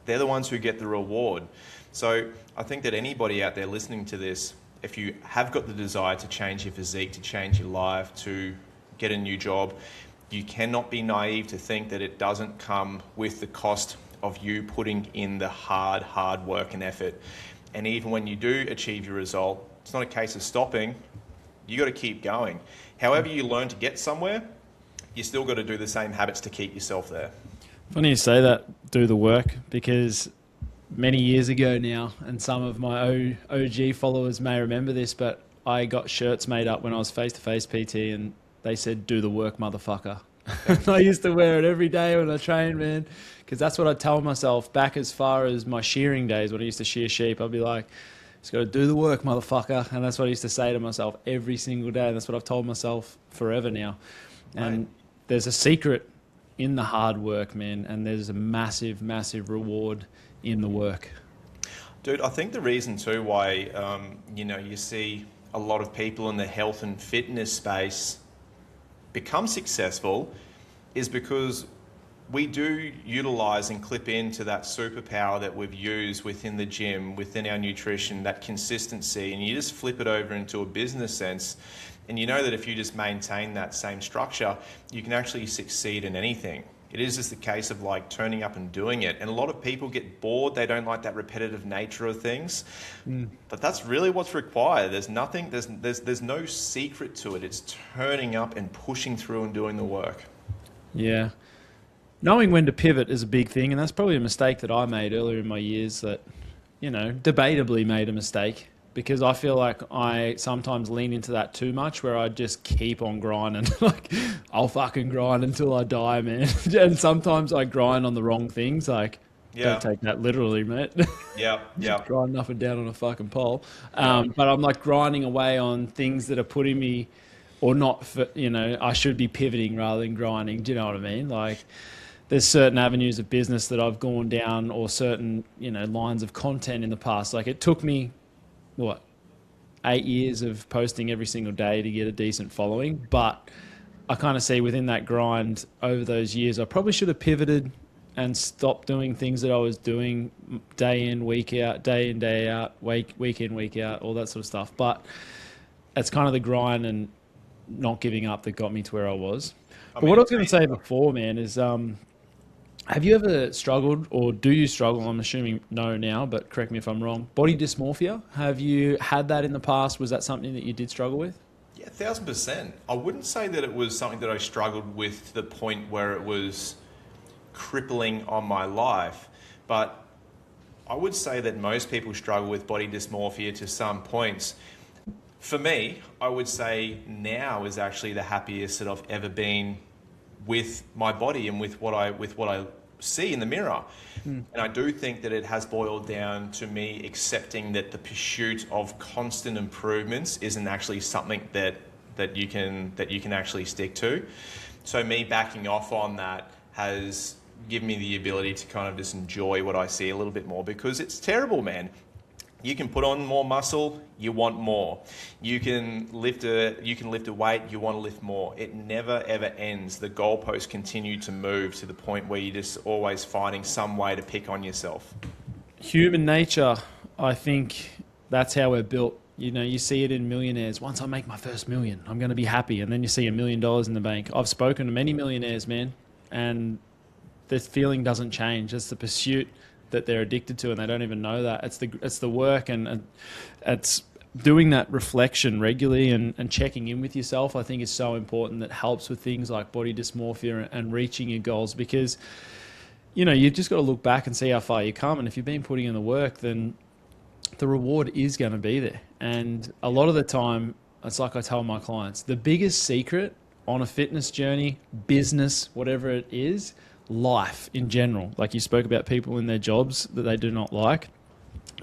They're the ones who get the reward. So I think that anybody out there listening to this, if you have got the desire to change your physique, to change your life, to get a new job, you cannot be naive to think that it doesn't come with the cost of you putting in the hard work and effort. And even when you do achieve your result, it's not a case of stopping. You got to keep going. However you learn to get somewhere, you still got to do the same habits to keep yourself there. Funny you say that, do the work, because many years ago now, and some of my OG followers may remember this, but I got shirts made up when I was face-to-face PT, and they said, do the work, motherfucker. I used to wear it every day when I trained, man, because that's what I tell myself back as far as my shearing days when I used to shear sheep. I'd be like, just got to do the work, motherfucker. And that's what I used to say to myself every single day. And that's what I've told myself forever now. And there's a secret in the hard work, man. And there's a massive, massive reward in the work. Dude, I think the reason too why, you see a lot of people in the health and fitness space become successful is because we do utilize and clip into that superpower that we've used within the gym, within our nutrition, that consistency, and you just flip it over into a business sense. And you know that if you just maintain that same structure, you can actually succeed in anything. It is just a case of like turning up and doing it. And a lot of people get bored. They don't like that repetitive nature of things. But that's really what's required. There's nothing, there's no secret to it. It's turning up and pushing through and doing the work. Yeah. Knowing when to pivot is a big thing. And that's probably a mistake that I made earlier in my years that, debatably made a mistake. Because I feel like I sometimes lean into that too much, where I just keep on grinding. Like, I'll fucking grind until I die, man. And sometimes I grind on the wrong things. Like, don't take that literally, mate. Yeah. Grinding up and down on a fucking pole. But I'm like grinding away on things that are putting me, or not, for, I should be pivoting rather than grinding. Do you know what I mean? Like, there's certain avenues of business that I've gone down, or certain, lines of content in the past. Like, it took me 8 years of posting every single day to get a decent following. But I kind of see within that grind over those years, I probably should have pivoted and stopped doing things that I was doing day in, week out, day in, day out, week in, week out, all that sort of stuff. But it's kind of the grind and not giving up that got me to where I was. But what I was going to say before, man, is have you ever struggled, or do you struggle? I'm assuming no now, but correct me if I'm wrong. Body dysmorphia. Have you had that in the past? Was that something that you did struggle with? Yeah, 1,000%. I wouldn't say that it was something that I struggled with to the point where it was crippling on my life, but I would say that most people struggle with body dysmorphia to some points. For me, I would say now is actually the happiest that I've ever been with my body and with what I see in the mirror. And I do think that it has boiled down to me accepting that the pursuit of constant improvements isn't actually something that you can actually stick to. So me backing off on that has given me the ability to kind of just enjoy what I see a little bit more, because it's terrible, man. You can put on more muscle, you want more. You can lift a weight, you want to lift more. It never ever ends. The goalposts continue to move to the point where you're just always finding some way to pick on yourself. Human nature, I think that's how we're built. You know, you see it in millionaires. Once I make my first million, I'm going to be happy. And then you see $1 million in the bank. I've spoken to many millionaires, man, and the feeling doesn't change. It's the pursuit that they're addicted to, and they don't even know that. It's the work, and it's doing that reflection regularly and checking in with yourself, I think, is so important. That helps with things like body dysmorphia and reaching your goals, because, you know, you've just got to look back and see how far you come. And if you've been putting in the work, then the reward is going to be there. And a lot of the time, it's like I tell my clients, the biggest secret on a fitness journey, business, whatever it is, life in general, like you spoke about people in their jobs that they do not like,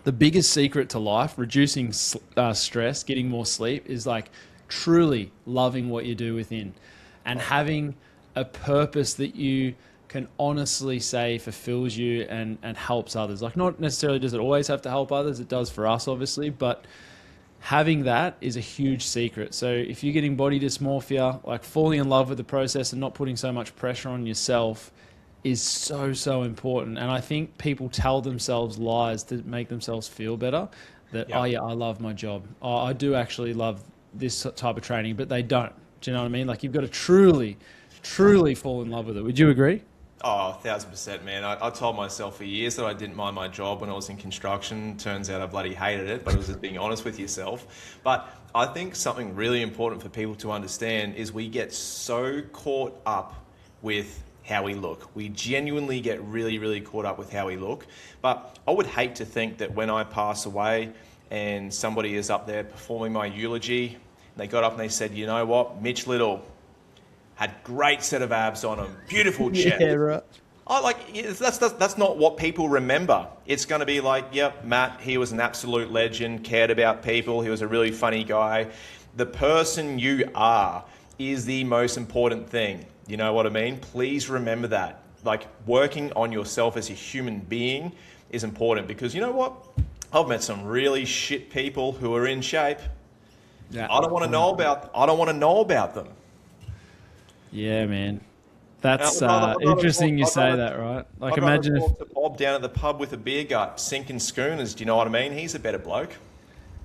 the biggest secret to life, reducing stress, getting more sleep, is like truly loving what you do within and having a purpose that you can honestly say fulfills you and helps others. Like, not necessarily does it always have to help others, it does for us obviously, but having that is a huge secret. So if you're getting body dysmorphia, like falling in love with the process and not putting so much pressure on yourself is so important. And I think people tell themselves lies to make themselves feel better, that, oh yeah, I love my job. Oh, I do actually love this type of training, but they don't. Do you know what I mean? Like, you've got to truly fall in love with it. Would you agree? Oh, 1,000%, man. I told myself for years that I didn't mind my job when I was in construction. Turns out I bloody hated it, but it was just being honest with yourself. But I think something really important for people to understand is we get so caught up with how we look. We genuinely get really caught up with how we look. But I would hate to think that when I pass away and somebody is up there performing my eulogy, they got up and they said, you know what, Mitch Little had great set of abs on him, beautiful chest. Yeah, right. That's not what people remember. It's going to be like, yep, Matt, he was an absolute legend, cared about people, he was a really funny guy. The person you are is the most important thing. You know what I mean? Please remember that. Like, working on yourself as a human being is important, because you know what? I've met some really shit people who are in shape. Yeah. I don't want to know about them. Yeah, man. That's I'd rather interesting you talk- I'd say rather- that, right? Like, I'd imagine rather if... talk to Bob down at the pub with a beer gut, sinking schooners. Do you know what I mean? He's a better bloke.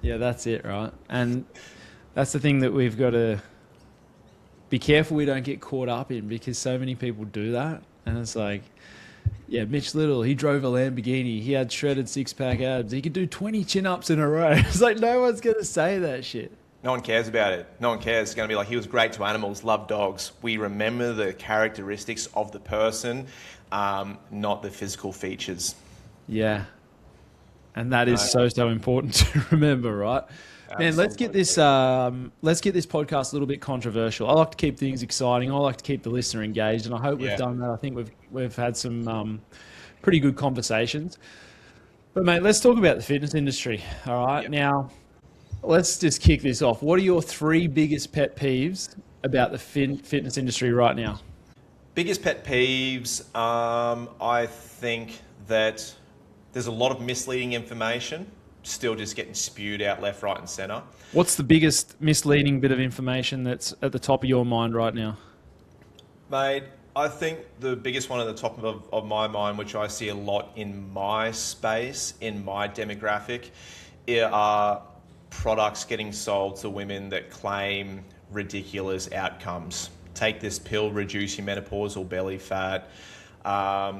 Yeah, that's it, right? And that's the thing that we've got to be careful we don't get caught up in, because so many people do that. And it's like, yeah, Mitch Little, he drove a Lamborghini, he had shredded six-pack abs, he could do 20 chin-ups in a row. It's like, no one's going to say that shit. No one cares about it. No one cares. It's going to be like, he was great to animals, loved dogs. We remember the characteristics of the person, not the physical features. Yeah. And that is so important to remember, right? Man, let's get this podcast a little bit controversial. I like to keep things exciting. I like to keep the listener engaged, and I hope we've done that. I think we've had some pretty good conversations. But mate, let's talk about the fitness industry. All right. Yep. Now, let's just kick this off. What are your 3 biggest pet peeves about the fitness industry right now? Biggest pet peeves, I think that there's a lot of misleading information still just getting spewed out left, right and centre. What's the biggest misleading bit of information that's at the top of your mind right now? Mate, I think the biggest one at the top of my mind, which I see a lot in my space, in my demographic, are products getting sold to women that claim ridiculous outcomes. Take this pill, reduce your menopausal belly fat.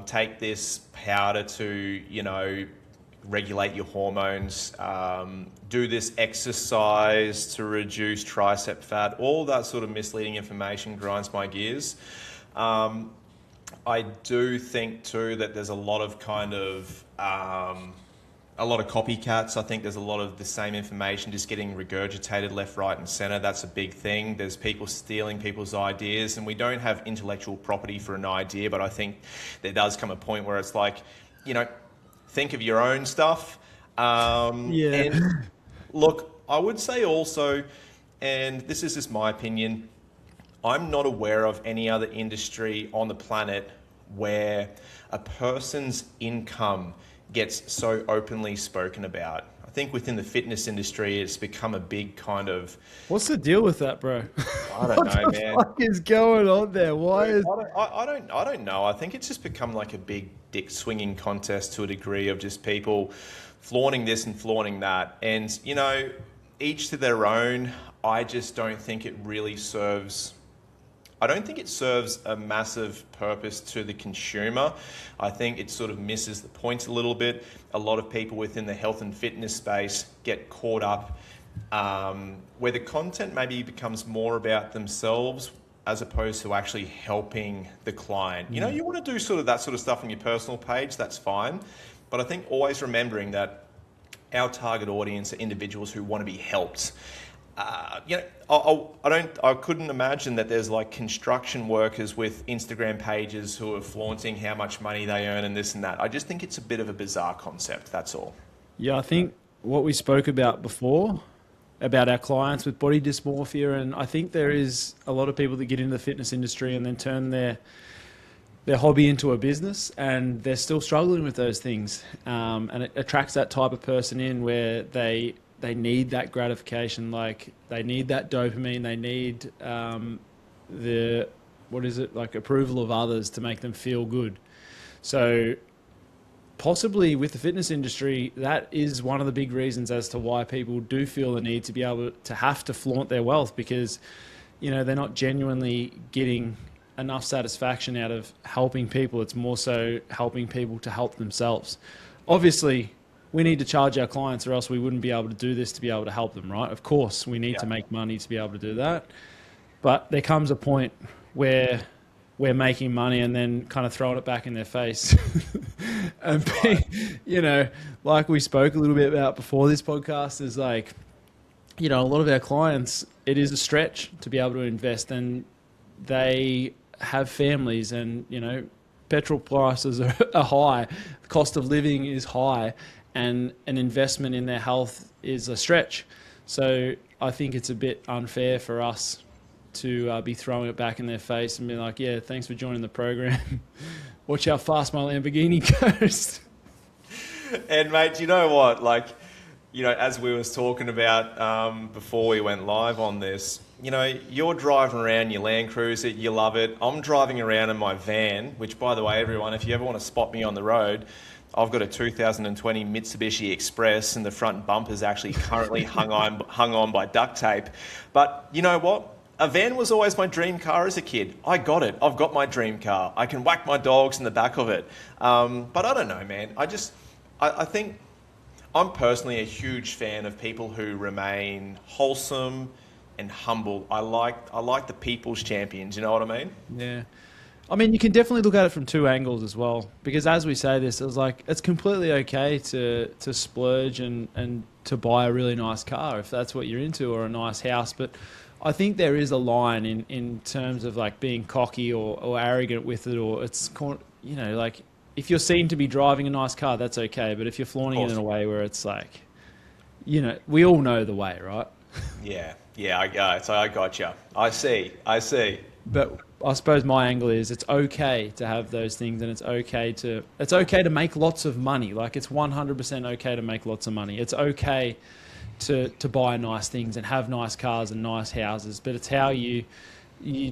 Take this powder to, regulate your hormones, do this exercise to reduce tricep fat. All that sort of misleading information grinds my gears. I do think too that there's a lot of copycats. I think there's a lot of the same information just getting regurgitated left, right, and center. That's a big thing. There's people stealing people's ideas, and we don't have intellectual property for an idea, but I think there does come a point where it's like, think of your own stuff. And look, I would say also, and this is just my opinion, I'm not aware of any other industry on the planet where a person's income gets so openly spoken about. I think within the fitness industry, it's become a big kind of... What's the deal with that, bro? I don't know, man. What is going on there? Why is... I don't know. I think it's just become like a big dick swinging contest to a degree of just people flaunting this and flaunting that. And, each to their own. I just don't think it really serves... I don't think it serves a massive purpose to the consumer. I think it sort of misses the point a little bit. A lot of people within the health and fitness space get caught up where the content maybe becomes more about themselves as opposed to actually helping the client. You want to do sort of that sort of stuff on your personal page, that's fine. But I think always remembering that our target audience are individuals who want to be helped. I couldn't imagine that there's like construction workers with Instagram pages who are flaunting how much money they earn and this and that. I just think it's a bit of a bizarre concept, that's all. Yeah, I think what we spoke about before, about our clients with body dysmorphia, and I think there is a lot of people that get into the fitness industry and then turn their hobby into a business, and they're still struggling with those things. And it attracts that type of person in where they need that gratification, like they need that dopamine, they need approval of others to make them feel good. So possibly with the fitness industry, that is one of the big reasons as to why people do feel the need to be able to have to flaunt their wealth, because they're not genuinely getting enough satisfaction out of helping people. It's more so helping people to help themselves. Obviously, we need to charge our clients or else we wouldn't be able to do this to be able to help them, right? Of course, we need to make money to be able to do that. But there comes a point where we're making money and then kind of throwing it back in their face. And like we spoke a little bit about before this podcast, is like, a lot of our clients, it is a stretch to be able to invest, and they have families, and, petrol prices are high, the cost of living is high, and an investment in their health is a stretch. So I think it's a bit unfair for us to be throwing it back in their face and be like, yeah, thanks for joining the program. Watch how fast my Lamborghini goes. And mate, you know what? As we was talking about before we went live on this, you're driving around your Land Cruiser, you love it. I'm driving around in my van, which, by the way, everyone, if you ever want to spot me on the road, I've got a 2020 Mitsubishi Express, and the front bumper's actually currently hung on by duct tape. But you know what? A van was always my dream car as a kid. I got it. I've got my dream car. I can whack my dogs in the back of it. But I don't know, man. I think I'm personally a huge fan of people who remain wholesome and humble. I like the people's champions. You know what I mean? Yeah. I mean, you can definitely look at it from two angles as well, because as we say this, it's completely okay to splurge and to buy a really nice car if that's what you're into, or a nice house. But I think there is a line in terms of like being cocky or arrogant with it, or it's, like if you're seen to be driving a nice car, that's okay. But if you're flaunting it in a way where it's like, we all know the way, right? Yeah, I got you. I see. But I suppose my angle is it's okay to have those things, and it's okay to make lots of money. Like, it's 100% okay to make lots of money. It's okay to buy nice things and have nice cars and nice houses, but it's how you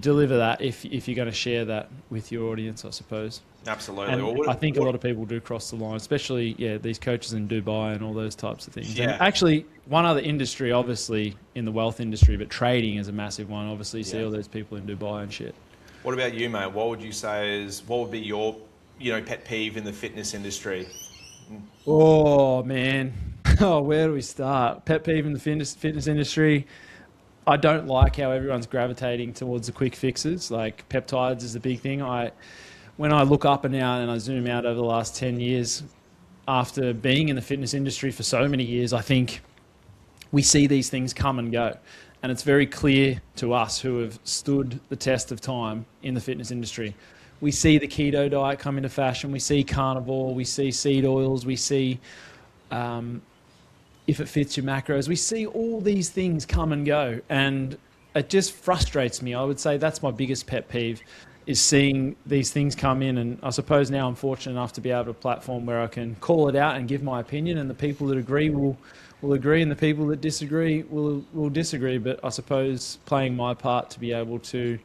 deliver that if you're going to share that with your audience, I suppose. Absolutely. And I think a lot of people do cross the line, especially these coaches in Dubai and all those types of things. Yeah. And actually, one other industry, obviously in the wealth industry, but trading is a massive one. Obviously, you see all those people in Dubai and shit. What about you, mate? What would you say what would be your, pet peeve in the fitness industry? Oh, man. Oh, where do we start? Pet peeve in the fitness industry. I don't like how everyone's gravitating towards the quick fixes. Like peptides is the big thing. When I look up and down and I zoom out over the last 10 years, after being in the fitness industry for so many years, I think we see these things come and go. And it's very clear to us who have stood the test of time in the fitness industry. We see the keto diet come into fashion. We see carnivore. We see seed oils. We see if it fits your macros. We see all these things come and go. And it just frustrates me. I would say that's my biggest pet peeve, is seeing these things come in. And I suppose now I'm fortunate enough to be able to platform where I can call it out and give my opinion, and the people that agree will agree, and the people that disagree will disagree. But I suppose playing my part to be able to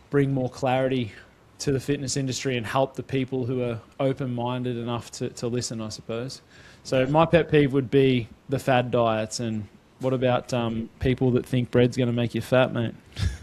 bring more clarity to the fitness industry and help the people who are open-minded enough to listen, I suppose. So my pet peeve would be the fad diets. And what about people that think bread's going to make you fat, mate?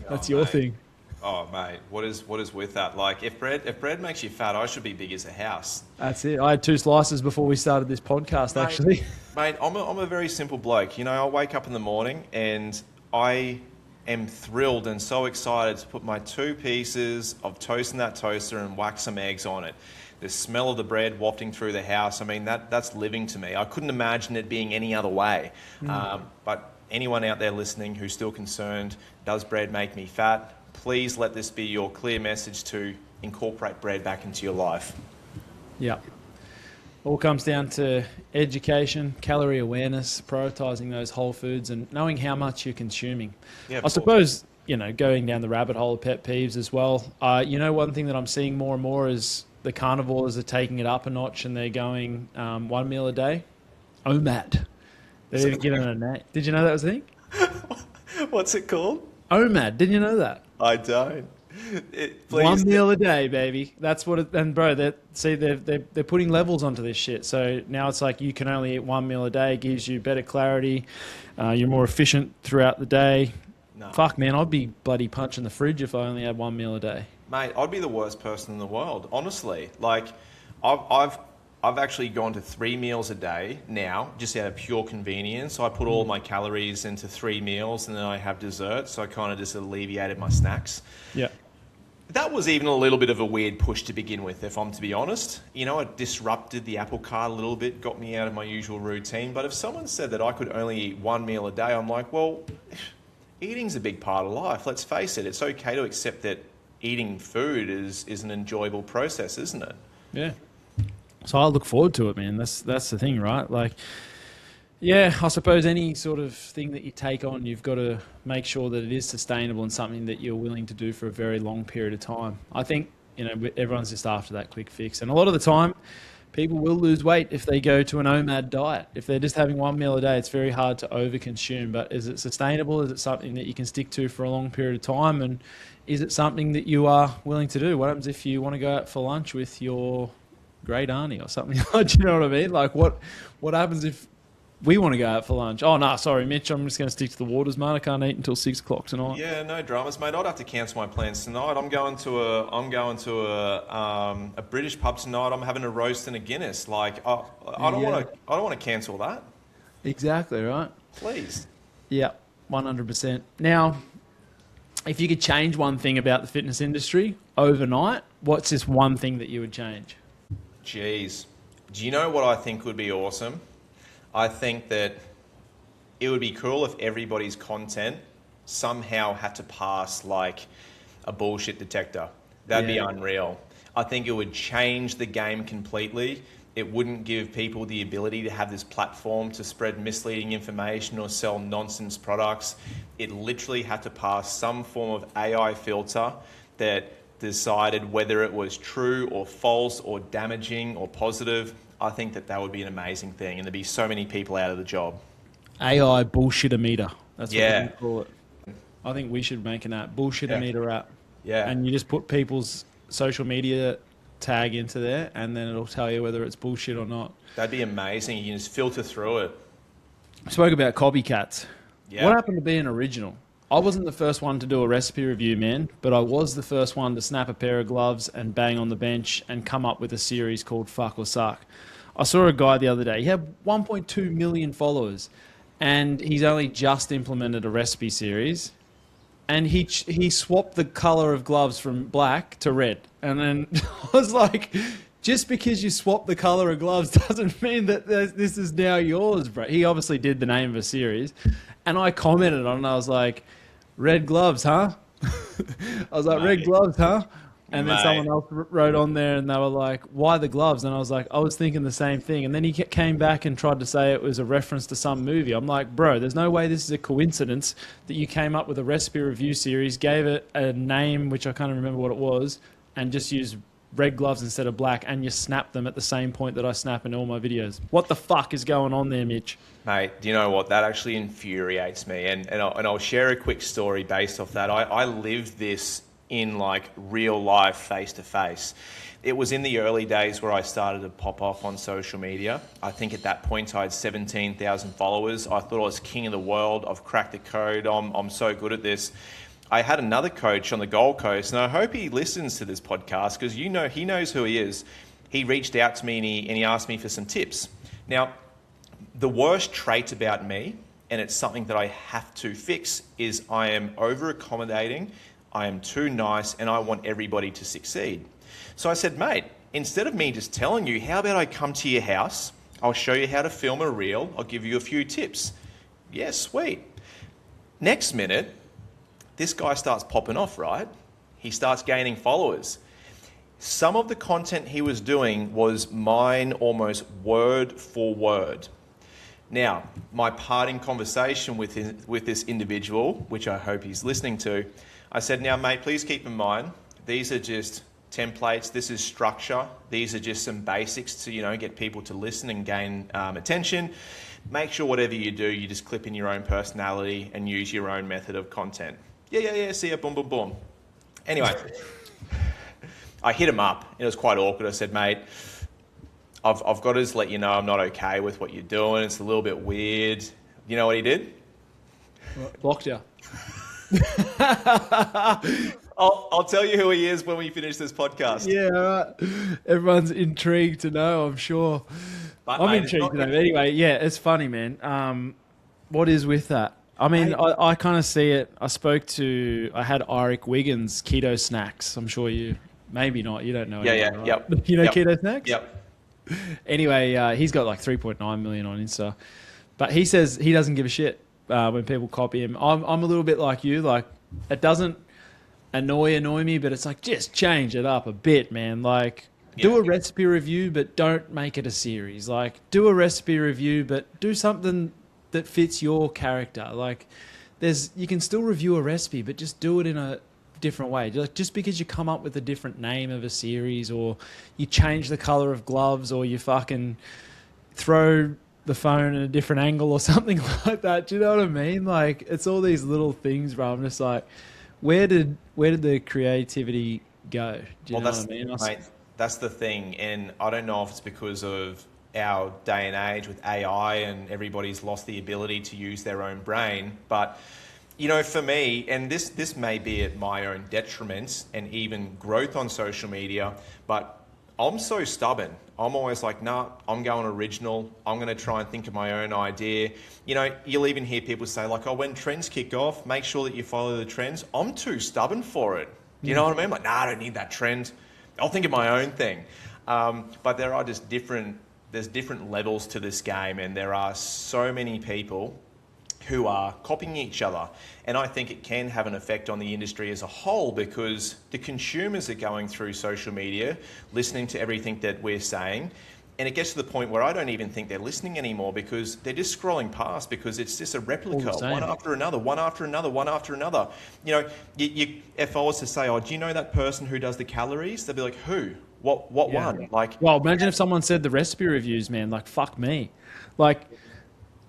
That's your thing. Oh, mate, what is with that? Like, if bread makes you fat, I should be big as a house. That's it. I had 2 slices before we started this podcast, mate, actually. Mate, I'm a very simple bloke. You know, I wake up in the morning and I am thrilled and so excited to put my 2 pieces of toast in that toaster and whack some eggs on it. The smell of the bread wafting through the house, I mean, that's living to me. I couldn't imagine it being any other way. But anyone out there listening who's still concerned, does bread make me fat? Please let this be your clear message to incorporate bread back into your life. Yeah. All comes down to education, calorie awareness, prioritising those whole foods and knowing how much you're consuming. Yeah, I suppose, going down the rabbit hole of pet peeves as well. One thing that I'm seeing more and more is the carnivores are taking it up a notch and they're going 1 meal a day. OMAD. They're even giving it a name. Did you know that was a thing? What's it called? OMAD. Didn't you know that? I don't. 1 meal a day, baby. That's what it. And bro, they're putting levels onto this shit. So now it's like you can only eat 1 meal a day. It gives you better clarity. You're more efficient throughout the day. No. Fuck, man, I'd be bloody punching the fridge if I only had 1 meal a day. Mate, I'd be the worst person in the world, honestly. Like, I've actually gone to 3 meals a day now, just out of pure convenience. So I put all my calories into 3 meals and then I have dessert. So I kind of just alleviated my snacks. Yeah. That was even a little bit of a weird push to begin with, if I'm to be honest. It disrupted the apple cart a little bit, got me out of my usual routine. But if someone said that I could only eat 1 meal a day, I'm like, well, eating's a big part of life. Let's face it. It's okay to accept that eating food is an enjoyable process, isn't it? Yeah. So I look forward to it, man. That's the thing, right? Like, yeah, I suppose any sort of thing that you take on, you've got to make sure that it is sustainable and something that you're willing to do for a very long period of time. I think, everyone's just after that quick fix. And a lot of the time, people will lose weight if they go to an OMAD diet. If they're just having 1 meal a day, it's very hard to overconsume. But is it sustainable? Is it something that you can stick to for a long period of time? And is it something that you are willing to do? What happens if you want to go out for lunch with your great auntie or something? Do you know what I mean? Like, what happens if we want to go out for lunch? Oh, no, sorry, Mitch, I'm just going to stick to the waters, mate. I can't eat until 6 o'clock tonight. Yeah, no dramas, mate. I'd have to cancel my plans tonight. I'm going to a British pub tonight. I'm having a roast and a Guinness. Like, I don't want to cancel that. Exactly right. Please. Yeah, 100%. Now, if you could change one thing about the fitness industry overnight, what's this one thing that you would change? Jeez. Do you know what I think would be awesome? I think that it would be cool if everybody's content somehow had to pass like a bullshit detector. That'd be unreal. I think it would change the game completely. It wouldn't give people the ability to have this platform to spread misleading information or sell nonsense products. It literally had to pass some form of AI filter that decided whether it was true or false or damaging or positive. I think that would be an amazing thing, and there'd be so many people out of the job. AI bullshit-o-meter. That's what we call it. I think we should make an app, bullshit-o-meter app. Yeah. And you just put people's social media tag into there, and then it'll tell you whether it's bullshit or not. That'd be amazing. You can just filter through it. We spoke about copycats. Yeah. What happened to being original? I wasn't the first one to do a recipe review, man, but I was the first one to snap a pair of gloves and bang on the bench and come up with a series called Fuck or Suck. I saw a guy the other day. He had 1.2 million followers, and he's only just implemented a recipe series. And he swapped the color of gloves from black to red. And then I was like, just because you swap the color of gloves doesn't mean that this is now yours, bro. He obviously did the name of a series. And I commented on it. I was like, red gloves, huh? I was like, red gloves, huh? And then someone else wrote on there and they were like, why the gloves? And I was like, I was thinking the same thing. And then he came back and tried to say it was a reference to some movie. I'm like, bro, there's no way this is a coincidence that you came up with a recipe review series, gave it a name, which I can't remember what it was, and just used red gloves instead of black, and you snap them at the same point that I snap in all my videos. What the fuck is going on there, Mitch? Mate, do you know what? That actually infuriates me. And I'll share a quick story based off that. I lived this in like real life, face to face. It was in the early days where I started to pop off on social media. I think at that point I had 17,000 followers. I thought I was king of the world. I've cracked the code. I'm so good at this. I had another coach on the Gold Coast, and I hope he listens to this podcast because he knows who he is. He reached out to me and he asked me for some tips. Now, the worst trait about me, and it's something that I have to fix, is I am over accommodating. I am too nice and I want everybody to succeed. So I said, mate, instead of me just telling you, how about I come to your house? I'll show you how to film a reel. I'll give you a few tips. Yeah, sweet. Next minute, this guy starts popping off, right? He starts gaining followers. Some of the content he was doing was mine almost word for word. Now, my parting conversation with this individual, which I hope he's listening to, I said, now, mate, please keep in mind, these are just templates. This is structure. These are just some basics to, get people to listen and gain attention. Make sure whatever you do, you just clip in your own personality and use your own method of content. Yeah, see ya, boom, boom, boom. Anyway, I hit him up. It was quite awkward. I said, mate, I've got to just let you know I'm not okay with what you're doing. It's a little bit weird. You know what he did? Blocked you. I'll tell you who he is when we finish this podcast. Yeah, all right. Everyone's intrigued to know, I'm sure. But, I'm mate, intrigued to know. Anyway, yeah, it's funny, man. What is with that? I mean, I kind of see it. I had Eric Wiggins Keto Snacks. I'm sure maybe not. You don't know. Yeah, anyone, right? yep. You know Keto Snacks? Yep. Anyway, he's got like 3.9 million on Insta. But he says he doesn't give a shit when people copy him. I'm a little bit like you. Like, it doesn't annoy me, but it's like, just change it up a bit, man. Like, do a recipe review, but don't make it a series. Like, do a recipe review, but do something that fits your character. Like, you can still review a recipe, but just do it in a different way. Just because you come up with a different name of a series, or you change the color of gloves, or you fucking throw the phone in a different angle or something like that. Do you know what I mean? Like, it's all these little things, bro. I'm just like, where did the creativity go? Do you know what I mean? Mate, that's the thing. And I don't know if it's because of our day and age with AI and everybody's lost the ability to use their own brain. But, for me, and this may be at my own detriment and even growth on social media, but I'm so stubborn. I'm always like, nah, I'm going original. I'm going to try and think of my own idea. You'll even hear people say like, oh, when trends kick off, make sure that you follow the trends. I'm too stubborn for it. You know what I mean? Like, nah, I don't need that trend. I'll think of my own thing. But there are just there's different levels to this game, and there are so many people who are copying each other. And I think it can have an effect on the industry as a whole, because the consumers are going through social media, listening to everything that we're saying. And it gets to the point where I don't even think they're listening anymore, because they're just scrolling past, because it's just a replica, one after another, one after another, one after another. If I was to say, oh, do you know that person who does the calories? They'd be like, who? What one? Like, well, imagine if someone said the recipe reviews, man. Like, fuck me. Like,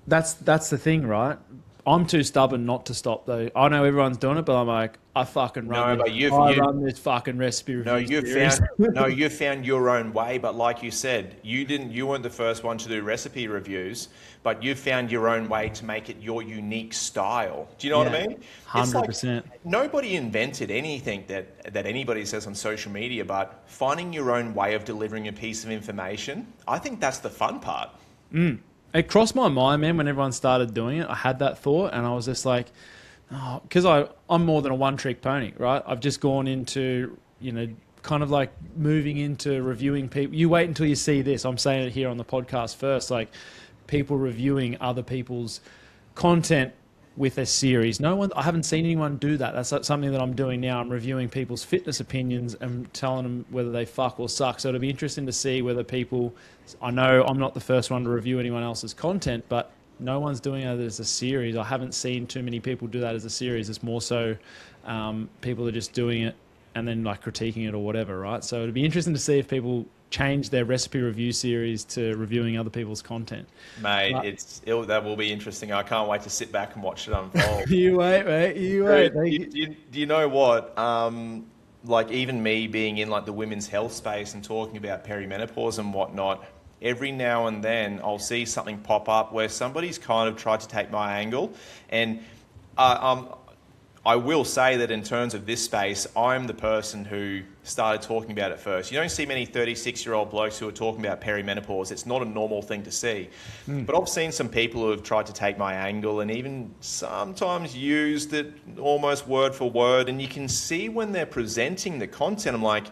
that's the thing, right? I'm too stubborn not to stop, though. I know everyone's doing it, but I'm like, I fucking No, run but this. I run this fucking recipe No, review you series. found no, you found your own way, but like you said, you weren't the first one to do recipe reviews, but you found your own way to make it your unique style. Do you know what I Yeah, mean? It's like 100%. nobody invented anything that anybody says on social media, but finding your own way of delivering a piece of information, I think that's the fun part. It crossed my mind, man, when everyone started doing it. I had that thought, and I was just like, oh, because I'm more than a one-trick pony, right? I've just gone into, kind of like moving into reviewing people. You wait until you see this. I'm saying it here on the podcast first, like people reviewing other people's content with a series. I haven't seen anyone do that. That's something that I'm doing now. I'm reviewing people's fitness opinions and telling them whether they fuck or suck. So it'll be interesting to see whether I know I'm not the first one to review anyone else's content, but no one's doing it as a series. I haven't seen too many people do that as a series. It's more so people are just doing it and then like critiquing it or whatever, right? So it'll be interesting to see if people change their recipe review series to reviewing other people's content. Mate, that will be interesting. I can't wait to sit back and watch it unfold. You wait, mate. You wait. Do you know what? Like even me being in like the women's health space and talking about perimenopause and whatnot, every now and then I'll see something pop up where somebody's kind of tried to take my angle, and I will say that in terms of this space, I'm the person who started talking about it first. You don't see many 36-year-old blokes who are talking about perimenopause. It's not a normal thing to see. But I've seen some people who have tried to take my angle and even sometimes used it almost word for word. And you can see when they're presenting the content, I'm like,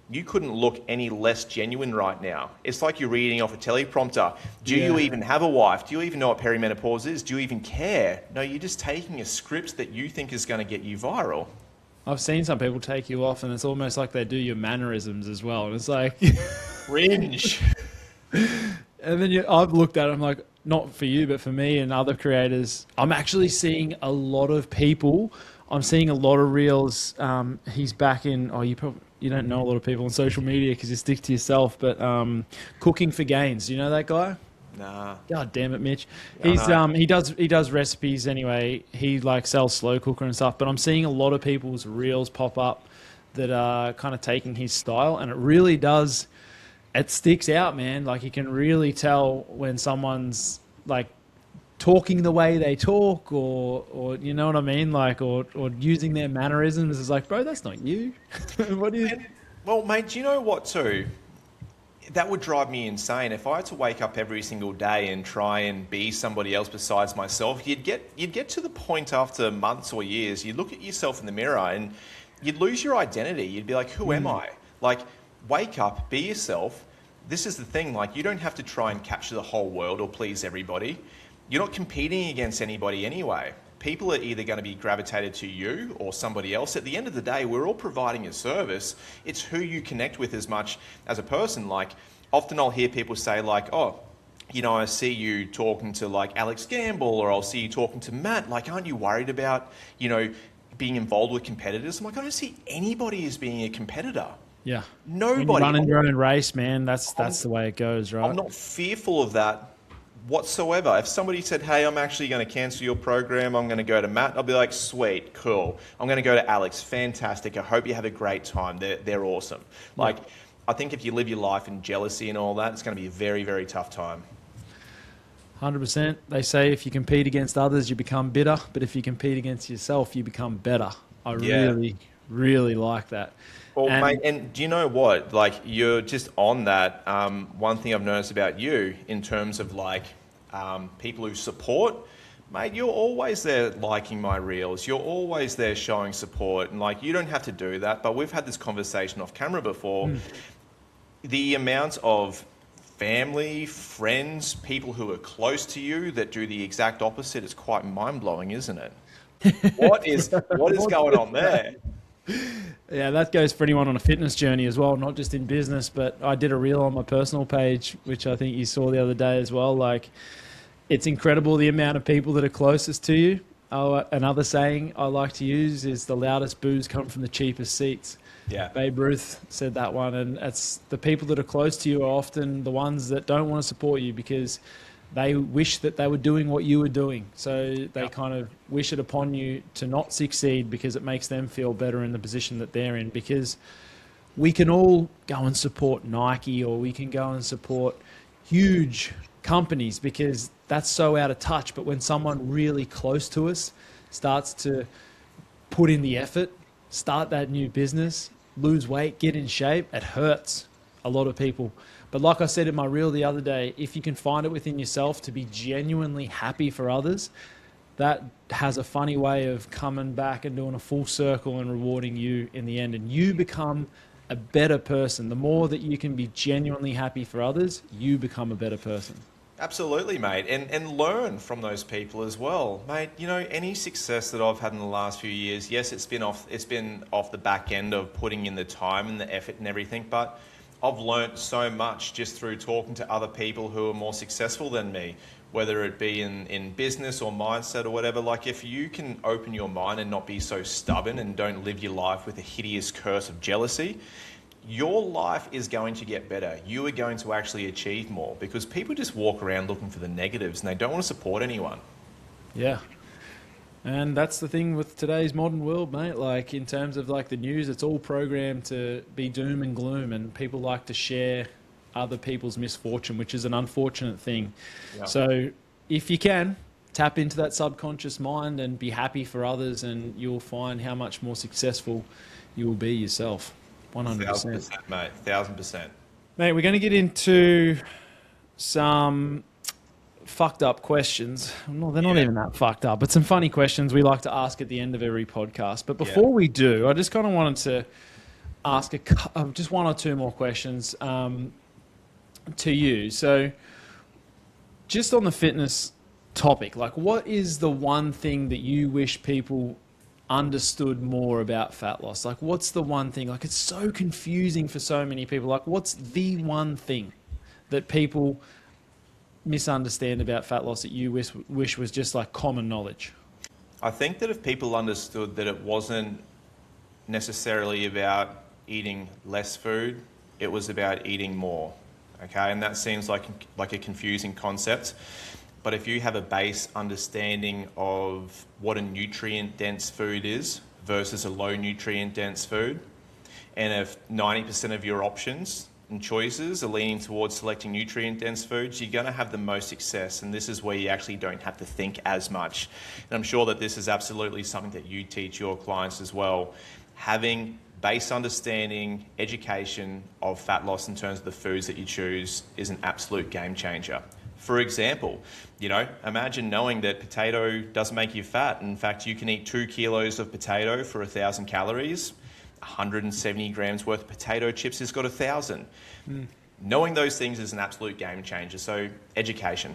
you couldn't look any less genuine right now. It's like you're reading off a teleprompter. Do you even have a wife? Do you even know what perimenopause is? Do you even care? No, you're just taking a script that you think is going to get you viral. I've seen some people take you off and it's almost like they do your mannerisms as well. And it's like... Cringe. And then I've looked at it, I'm like, not for you, but for me and other creators, I'm actually seeing a lot of people. I'm seeing a lot of reels. He's back in... you don't know a lot of people on social media because you stick to yourself, but Cooking for Gains, you know that guy? Nah. God damn it, Mitch. He does recipes anyway. He like sells slow cooker and stuff, but I'm seeing a lot of people's reels pop up that are kind of taking his style, and it really does, it sticks out, man. Like you can really tell when someone's like talking the way they talk, or you know what I mean, like, or using their mannerisms. It's like, bro, that's not you. What do you? Well, mate, do you know what too? That would drive me insane if I had to wake up every single day and try and be somebody else besides myself. You'd get to the point after months or years. You'd look at yourself in the mirror and you'd lose your identity. You'd be like, who am I? Like, wake up, be yourself. This is the thing. Like, you don't have to try and capture the whole world or please everybody. You're not competing against anybody anyway. People are either going to be gravitated to you or somebody else. At the end of the day, we're all providing a service. It's who you connect with as much as a person. Like, often I'll hear people say like, oh, I see you talking to like Alex Gamble, or I'll see you talking to Matt. Like, aren't you worried about, being involved with competitors? I'm like, I don't see anybody as being a competitor. Yeah. Nobody. When you're running your own race, man, that's the way it goes, right? I'm not fearful of that whatsoever. If somebody said, hey, I'm actually going to cancel your program, I'm going to go to Matt, I'll be like, sweet, cool. I'm going to go to Alex, fantastic. I hope you have a great time. They're awesome. Like, I think if you live your life in jealousy and all that, it's going to be a very, very tough time. 100%. They say if you compete against others, you become bitter, but if you compete against yourself, you become better. I really, really like that. Well, mate, and do you know what? Like, you're just on that. One thing I've noticed about you in terms of like people who support, mate, you're always there liking my reels. You're always there showing support. And like, you don't have to do that, but we've had this conversation off camera before. The amount of family, friends, people who are close to you that do the exact opposite is quite mind-blowing, isn't it? What is going on there? Yeah, that goes for anyone on a fitness journey as well, not just in business. But I did a reel on my personal page, which I think you saw the other day as well. Like, it's incredible the amount of people that are closest to you. Another saying I like to use is the loudest boos come from the cheapest seats. Yeah. Babe Ruth said that one, and it's the people that are close to you are often the ones that don't want to support you because they wish that they were doing what you were doing. So they kind of wish it upon you to not succeed because it makes them feel better in the position that they're in. Because we can all go and support Nike, or we can go and support huge companies because that's so out of touch. But when someone really close to us starts to put in the effort, start that new business, lose weight, get in shape, it hurts a lot of people. But like I said in my reel the other day, if you can find it within yourself to be genuinely happy for others, that has a funny way of coming back and doing a full circle and rewarding you in the end. And you become a better person. The more that you can be genuinely happy for others, you become a better person. Absolutely, mate, and learn from those people as well, mate. You know, any success that I've had in the last few years, yes, it's been off the back end of putting in the time and the effort and everything, but I've learnt so much just through talking to other people who are more successful than me, whether it be in business or mindset or whatever. Like, if you can open your mind and not be so stubborn and don't live your life with a hideous curse of jealousy, your life is going to get better. You are going to actually achieve more, because people just walk around looking for the negatives and they don't want to support anyone. Yeah. And that's the thing with today's modern world, mate. Like, in terms of like the news, it's all programmed to be doom and gloom, and people like to share other people's misfortune, which is an unfortunate thing. Yeah. So if you can, tap into that subconscious mind and be happy for others, and you'll find how much more successful you will be yourself. 100%. 1,000%, mate. 1,000%. Mate, we're going to get into some fucked up questions. No, they're not even that fucked up, but some funny questions we like to ask at the end of every podcast. But before we do, I just kind of wanted to ask just one or two more questions to you. So just on the fitness topic, like, what is the one thing that you wish people understood more about fat loss? Like, what's the one thing? Like, it's so confusing for so many people. Like, what's the one thing that people misunderstand about fat loss that you wish was just like common knowledge? I think that if people understood that it wasn't necessarily about eating less food, it was about eating more. Okay, and that seems like a confusing concept. But if you have a base understanding of what a nutrient-dense food is versus a low nutrient-dense food, and if 90% of your options and choices are leaning towards selecting nutrient-dense foods, you're going to have the most success. And this is where you actually don't have to think as much. And I'm sure that this is absolutely something that you teach your clients as well. Having base understanding, education of fat loss in terms of the foods that you choose is an absolute game changer. For example, you know, imagine knowing that potato doesn't make you fat. In fact, you can eat 2 kilos of potato for 1,000 calories. 170 grams worth of potato chips has got 1,000. Knowing those things is an absolute game changer. So, education.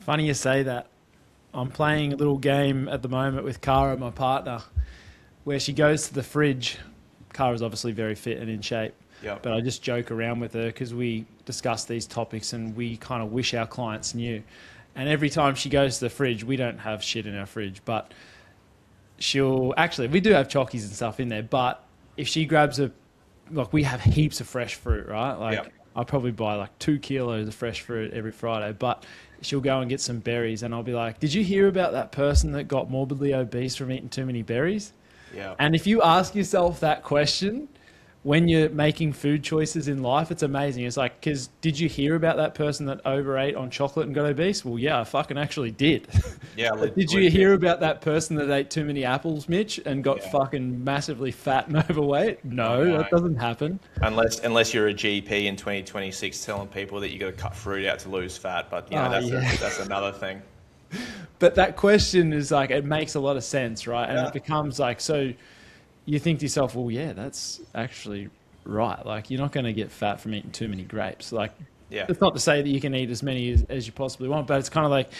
Funny you say that. I'm playing a little game at the moment with Cara, my partner, where she goes to the fridge. Cara's obviously very fit and in shape. Yep. But I just joke around with her because we discuss these topics and we kind of wish our clients knew. And every time she goes to the fridge, we don't have shit in our fridge, but we do have chockies and stuff in there, but if she grabs we have heaps of fresh fruit, right? Like, I probably buy like 2 kilos of fresh fruit every Friday, but she'll go and get some berries and I'll be like, did you hear about that person that got morbidly obese from eating too many berries? Yeah. And if you ask yourself that question when you're making food choices in life, it's amazing. It's like, because did you hear about that person that overate on chocolate and got obese? Well, yeah, I fucking actually did. Yeah. Did you hear about that person that ate too many apples, Mitch, and got fucking massively fat and overweight? No, that doesn't happen. Unless you're a GP in 2026 telling people that you got to cut fruit out to lose fat, but you know, that's another thing. But that question is like, it makes a lot of sense, right? And it becomes like, so you think to yourself, well, yeah, that's actually right. Like, you're not going to get fat from eating too many grapes. Like, it's not to say that you can eat as many as you possibly want, but it's kind of like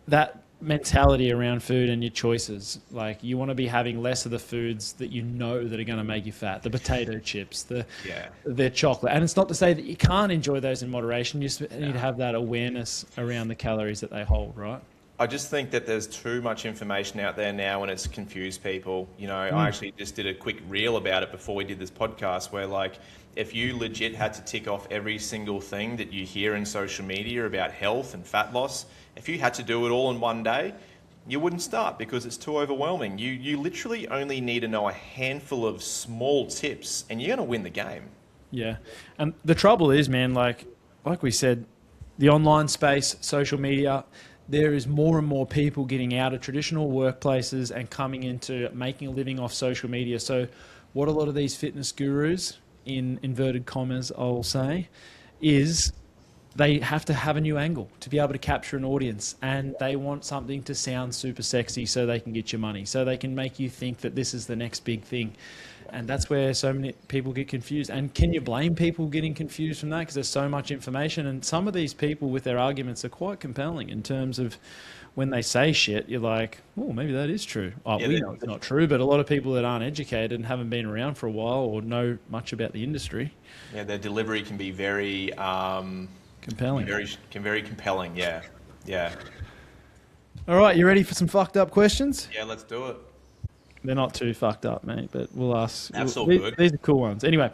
that mentality around food and your choices. Like, you want to be having less of the foods that you know that are going to make you fat, the potato chips, the chocolate. And it's not to say that you can't enjoy those in moderation. You just need to have that awareness around the calories that they hold, right? I just think that there's too much information out there now and it's confused people. You know, I actually just did a quick reel about it before we did this podcast where like, if you legit had to tick off every single thing that you hear in social media about health and fat loss, if you had to do it all in one day, you wouldn't start because it's too overwhelming. You literally only need to know a handful of small tips and you're going to win the game. Yeah. And the trouble is, man, like we said, the online space, social media, there is more and more people getting out of traditional workplaces and coming into making a living off social media. So what a lot of these fitness gurus, in inverted commas, I'll say, is they have to have a new angle to be able to capture an audience, and they want something to sound super sexy so they can get your money, so they can make you think that this is the next big thing. And that's where so many people get confused. And can you blame people getting confused from that? Because there's so much information. And some of these people with their arguments are quite compelling in terms of when they say shit, you're like, oh, maybe that is true. Oh, Yeah, we know it's not true, but a lot of people that aren't educated and haven't been around for a while or know much about the industry. Yeah, their delivery can be very Compelling. very compelling. Yeah, yeah. All right, you ready for some fucked up questions? Yeah, let's do it. They're not too fucked up, mate, but we'll ask. That's all good. These are cool ones. Anyway,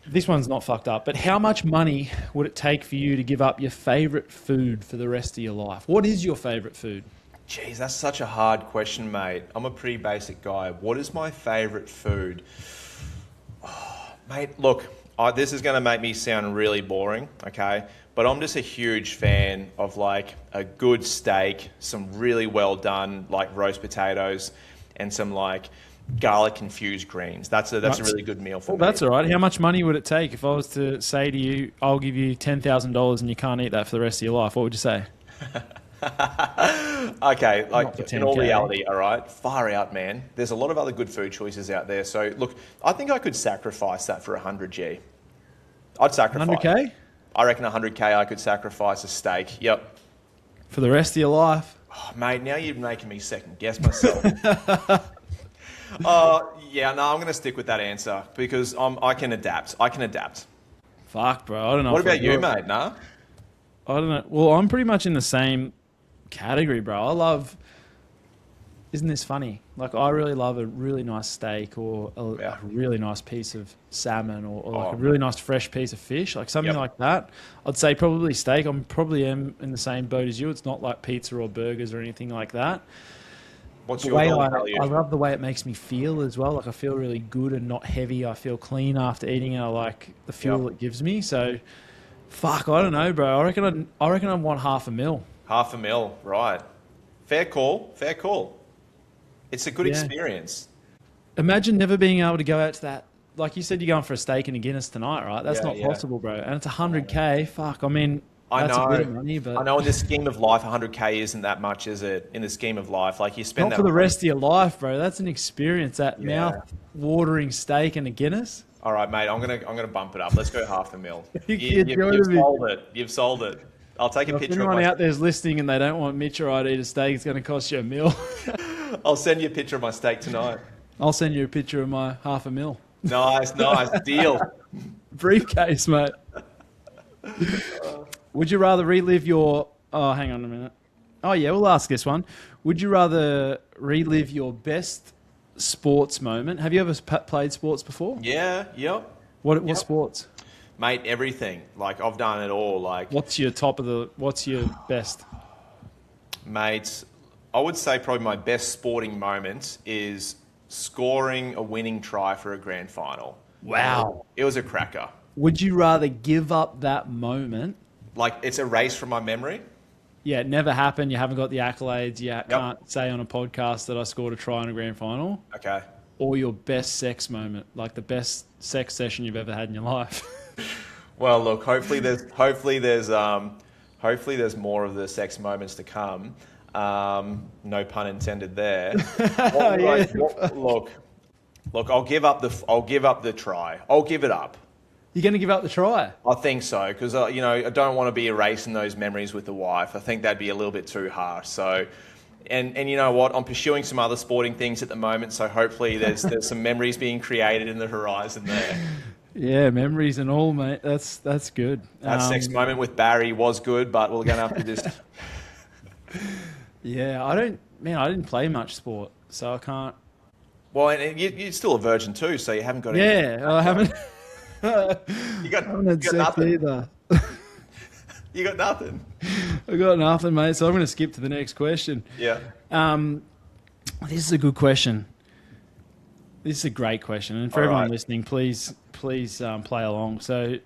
this one's not fucked up, but how much money would it take for you to give up your favourite food for the rest of your life? What is your favourite food? Jeez, that's such a hard question, mate. I'm a pretty basic guy. What is my favourite food? Oh, mate, look, this is going to make me sound really boring, okay? But I'm just a huge fan of like a good steak, some really well done like roast potatoes, and some like garlic infused greens. That's a really good meal for me. That's all right. How much money would it take if I was to say to you, I'll give you $10,000 and you can't eat that for the rest of your life? What would you say? Okay, like in all reality, all right, far out, man. There's a lot of other good food choices out there. So look, I think I could sacrifice that for 100G. I'd sacrifice 100K? I reckon 100K I could sacrifice a steak. Yep. For the rest of your life? Oh, mate, now you're making me second guess myself. Yeah, no, I'm going to stick with that answer because I can adapt. Fuck, bro. I don't know. What about you, mate? Nah? I don't know. Well, I'm pretty much in the same category, bro. I love... Isn't this funny? Like, I really love a really nice steak or a really nice piece of salmon or like a really nice fresh piece of fish, like something like that. I'd say probably steak. I'm probably in the same boat as you. It's not like pizza or burgers or anything like that. What's your value? I love the way it makes me feel as well. Like, I feel really good and not heavy. I feel clean after eating it. I like the fuel it gives me. So, fuck, I don't know, bro. I reckon I'd want $500,000. $500,000, right. Fair call. It's a good experience. Imagine never being able to go out to that. Like you said, you're going for a steak and a Guinness tonight, right? That's not possible, bro. And it's 100K. Fuck. I mean, that's a bit of money, but I know in the scheme of life, 100K isn't that much, is it? In the scheme of life, like you spend not for the rest of your life, bro. That's an experience. That mouth-watering steak and a Guinness. All right, mate. I'm gonna bump it up. Let's go $500,000. You've sold it. I'll take a picture. If anyone out there's listening and they don't want Mitch or I to eat a steak, it's going to cost you $1,000,000. I'll send you a picture of my steak tonight. I'll send you a picture of my $500,000. Nice deal. Briefcase, mate. Would you rather relive your... Oh, hang on a minute. Oh, yeah, we'll ask this one. Would you rather relive your best sports moment? Have you ever played sports before? Yeah, yep. What sports? Mate, everything. Like, I've done it all. Like, what's your best? Mate, I would say probably my best sporting moment is scoring a winning try for a grand final. Wow. It was a cracker. Would you rather give up that moment? Like, it's erased from my memory? Yeah, it never happened. You haven't got the accolades. You can't say on a podcast that I scored a try in a grand final. Okay. Or your best sex moment, like the best sex session you've ever had in your life. Well, look, hopefully there's more of the sex moments to come. No pun intended there. Look, I'll give up the try. I'll give it up. You're going to give up the try? I think so, because I don't want to be erasing those memories with the wife. I think that'd be a little bit too harsh. So, and you know what? I'm pursuing some other sporting things at the moment, so hopefully there's some memories being created in the horizon there. Yeah, memories and all, mate. That's good. That sex moment with Barry was good, but we're going to have to just... Yeah, I didn't play much sport, so I can't. Well, and you're still a virgin too, so you haven't got anything. Yeah, I haven't. I You got haven't had you got sex nothing. either. You got nothing. I got nothing, mate. So I'm going to skip to the next question. Yeah. Um, this is a good question. This is a great question, and for All everyone right. listening, please play along. So,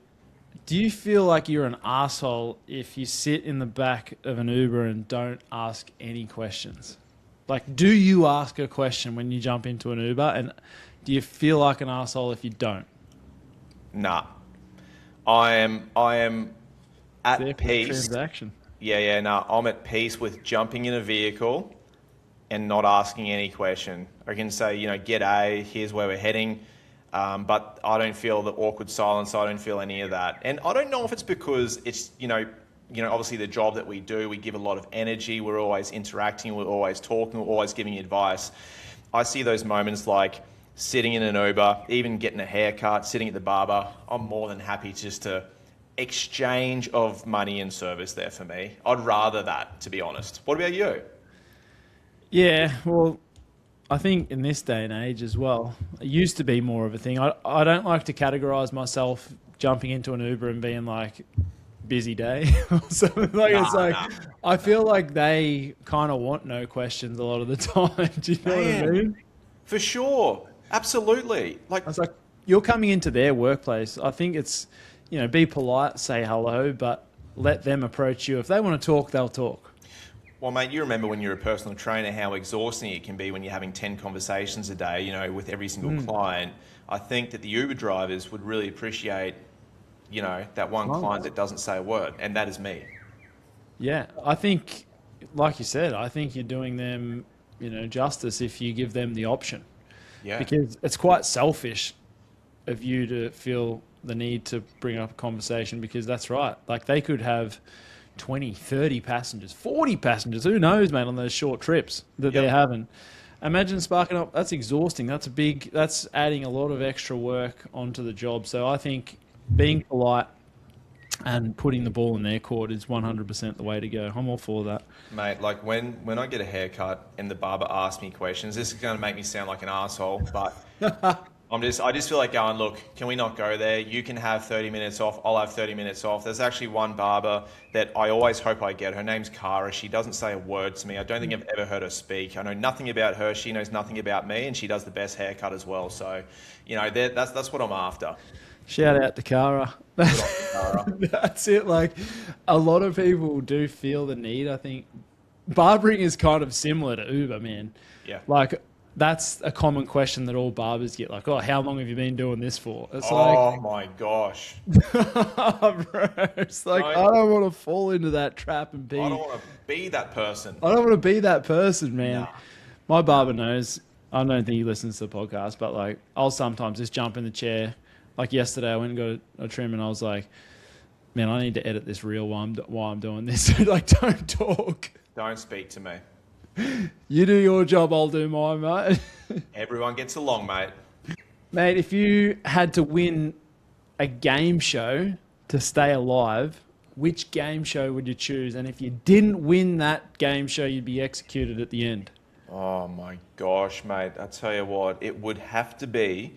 do you feel like you're an asshole if you sit in the back of an Uber and don't ask any questions? Like, do you ask a question when you jump into an Uber, and do you feel like an asshole if you don't? Nah. I am Fair at for the peace. transaction. Yeah, no, I'm at peace with jumping in a vehicle and not asking any question. I can say, g'day, here's where we're heading, but I don't feel the awkward silence. I don't feel any of that, and I don't know if it's because it's obviously the job that we do. We give a lot of energy. We're always interacting. We're always talking. We're always giving advice. I see those moments like sitting in an Uber, even getting a haircut, sitting at the barber. I'm more than happy just to exchange of money and service there for me. I'd rather that, to be honest. What about you? Yeah, well, I think in this day and age as well, it used to be more of a thing. I don't like to categorize myself jumping into an Uber and being like, busy day or something. Like, it's like, Nah. I feel like they kind of want no questions a lot of the time. Do you know what I Man, mean? for sure. Absolutely. Like, I was like, you're coming into their workplace. I think it's, be polite, say hello, but let them approach you. If they want to talk, they'll talk. well, mate, you remember when you're a personal trainer how exhausting it can be when you're having 10 conversations a day, with every single client. I think that the Uber drivers would really appreciate, that one client that doesn't say a word, and that is me. Yeah, I think, like you said, I think you're doing them, justice if you give them the option. Yeah. Because it's quite selfish of you to feel the need to bring up a conversation, because that's right. Like, they could have 20, 30 passengers, 40 passengers, who knows, mate, on those short trips that they're having. Imagine sparking up. That's exhausting. That's adding a lot of extra work onto the job. So I think being polite and putting the ball in their court is 100% the way to go. I'm all for that. Mate, like when I get a haircut and the barber asks me questions, this is going to make me sound like an asshole, but I just feel like going, look, can we not go there? You can have 30 minutes off. I'll have 30 minutes off. There's actually one barber that I always hope I get. Her name's Cara. She doesn't say a word to me. I don't think I've ever heard her speak. I know nothing about her. She knows nothing about me, and she does the best haircut as well. So, that's what I'm after. Shout out to Cara. Good on you, Cara. That's it. Like, a lot of people do feel the need. I think barbering is kind of similar to Uber, man. Yeah. Like, that's a common question that all barbers get. Like, oh, how long have you been doing this for? It's Oh my gosh. bro, it's like, No. I don't want to fall into that trap and be. I don't want to be that person. I don't want to be that person, man. Nah. My barber knows. I don't think he listens to the podcast, but like, I'll sometimes just jump in the chair. Like yesterday, I went and got a trim, and I was like, man, I need to edit this reel while I'm doing this. Like, don't talk. Don't speak to me. You do your job, I'll do mine, mate. Everyone gets along, mate. Mate, if you had to win a game show to stay alive, which game show would you choose? And if you didn't win that game show, you'd be executed at the end. Oh my gosh, mate. I tell you what, it would have to be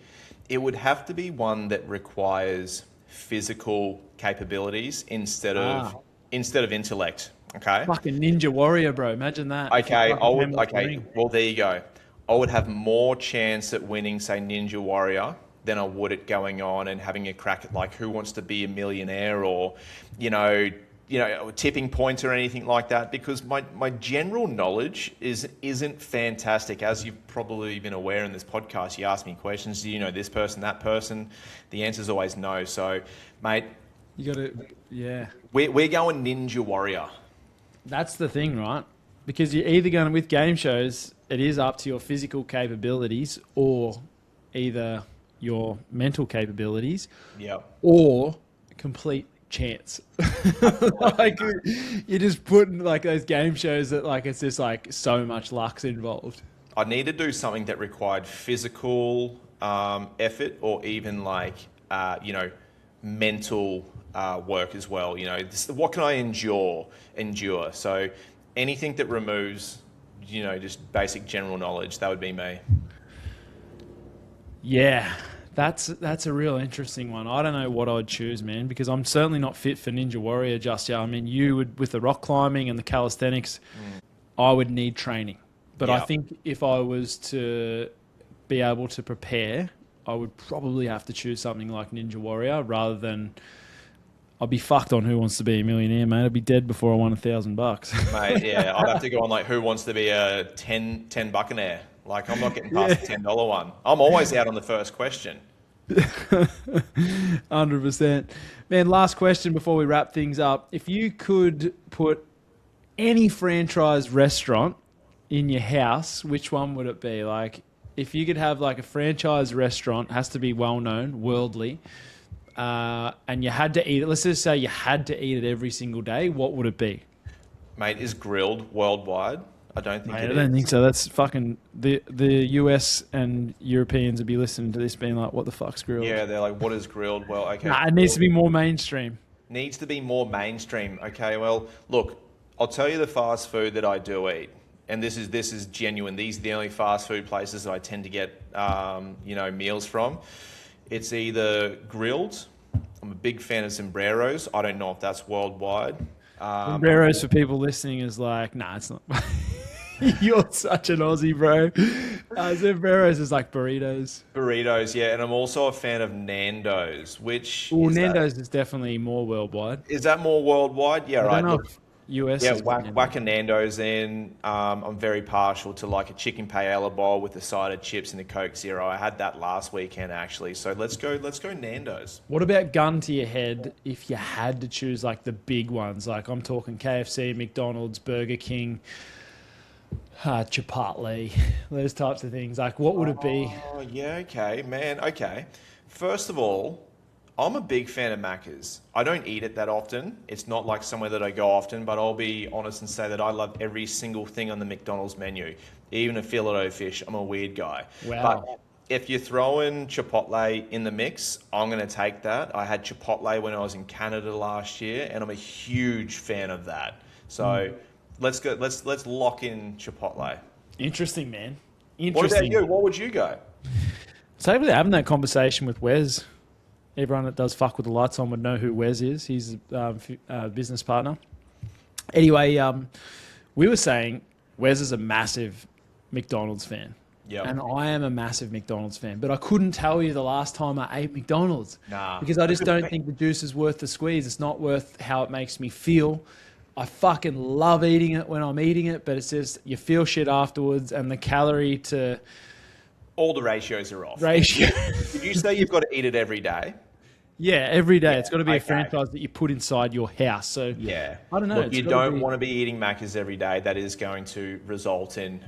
one that requires physical capabilities instead of intellect. Okay. Fucking Ninja Warrior, bro. Imagine that. If you Okay, fucking came off the ring. well, there you go. I would have more chance at winning, say, Ninja Warrior than I would at going on and having a crack at like Who Wants to Be a Millionaire or, Tipping Point or anything like that, because my general knowledge isn't fantastic. As you've probably been aware in this podcast, you ask me questions, do you know this person, that person? The answer's always no. So, mate, You got to, yeah. we're going Ninja Warrior. That's the thing, right? Because you're either going with game shows, it is up to your physical capabilities, or either your mental capabilities, Yeah. or complete chance. Like, you're just putting like those game shows that like it's just like so much luck's involved. I'd need to do something that required physical effort or even like, mental work as well. What can I endure? So anything that removes, just basic general knowledge, that would be me. Yeah, that's a real interesting one. I don't know what I'd choose, man, because I'm certainly not fit for Ninja Warrior just yet. I mean, you would, with the rock climbing and the calisthenics, I would need training. But I think if I was to be able to prepare, I would probably have to choose something like Ninja Warrior rather than... I'd be fucked on Who Wants to Be a Millionaire, mate. I'd be dead before I won $1,000. Mate, yeah, I'd have to go on like Who Wants to Be a 10 buccaneer. Like, I'm not getting past the $10 one. I'm always out on the first question. 100%. Man, last question before we wrap things up. If you could put any franchise restaurant in your house, which one would it be? Like, if you could have like a franchise restaurant, has to be well-known, worldly, and you had to eat it, let's just say you had to eat it every single day, what would it be? Mate, is grilled worldwide? I don't think it is. I don't think so. That's fucking... The US and Europeans would be listening to this being like, what the fuck's grilled? Yeah, they're like, what is grilled? Well, okay. Nah, it needs to be more mainstream. Needs to be more mainstream. Okay, well, look, I'll tell you the fast food that I do eat. And this is genuine. These are the only fast food places that I tend to get, meals from. It's either grilled. I'm a big fan of sombreros. I don't know if that's worldwide. Sombreros for people listening is like, nah, it's not. You're such an Aussie, bro. Sombreros is like burritos. Burritos, yeah. And I'm also a fan of Nando's, which... Well, Nando's is definitely more worldwide. Is that more worldwide? Yeah, right. I don't know if US yeah, is whack a Nando's in. I'm very partial to like a chicken paella bowl with a side of chips and a Coke Zero. I had that last weekend actually. So let's go Nando's. What about gun to your head if you had to choose like the big ones? Like I'm talking KFC, McDonald's, Burger King, Chipotle, those types of things. Like what would it be? Oh, yeah, okay, man, okay. First of all, I'm a big fan of Macca's. I don't eat it that often. It's not like somewhere that I go often, but I'll be honest and say that I love every single thing on the McDonald's menu, even a filet fish. I'm a weird guy. Wow. But if you're throwing Chipotle in the mix, I'm going to take that. I had Chipotle when I was in Canada last year, and I'm a huge fan of that. So let's go. Let's lock in Chipotle. Interesting, man. What Interesting. about you? What would you go? So really having that conversation with Wes. Everyone that does fuck with the lights on would know who Wes is. He's a business partner. Anyway, we were saying Wes is a massive McDonald's fan. Yeah. And I am a massive McDonald's fan. But I couldn't tell you the last time I ate McDonald's. Nah. Because I just don't think the juice is worth the squeeze. It's not worth how it makes me feel. I fucking love eating it when I'm eating it, but it's just you feel shit afterwards and the calorie to... All the ratios are off. Did you say you've got to eat it every day? Yeah, every day. It's got to be a franchise that you put inside your house. So yeah, I don't know. Look, you don't want to be eating Macca's every day. That is going to result in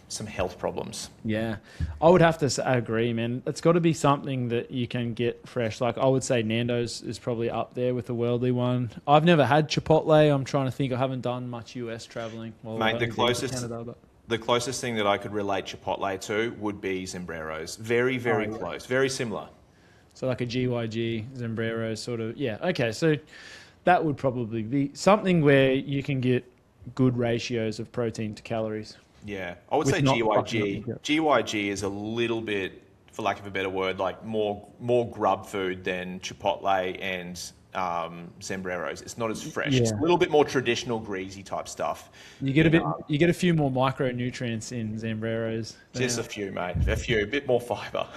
some health problems. Yeah, I would have to agree, man. It's got to be something that you can get fresh. Like I would say Nando's is probably up there with the worldly one. I've never had Chipotle. I'm trying to think. I haven't done much US traveling. Well, mate, the closest thing that I could relate Chipotle to would be Sombreros. Very, very close. Very similar. So like a GYG, Sombrero sort of, yeah. Okay, so that would probably be something where you can get good ratios of protein to calories. Yeah, I would say GYG. GYG is a little bit, for lack of a better word, like more grub food than Chipotle and Sombreros. It's not as fresh. Yeah. It's a little bit more traditional, greasy type stuff. You get a few more micronutrients in Sombreros. Just a few, mate. A bit more fiber.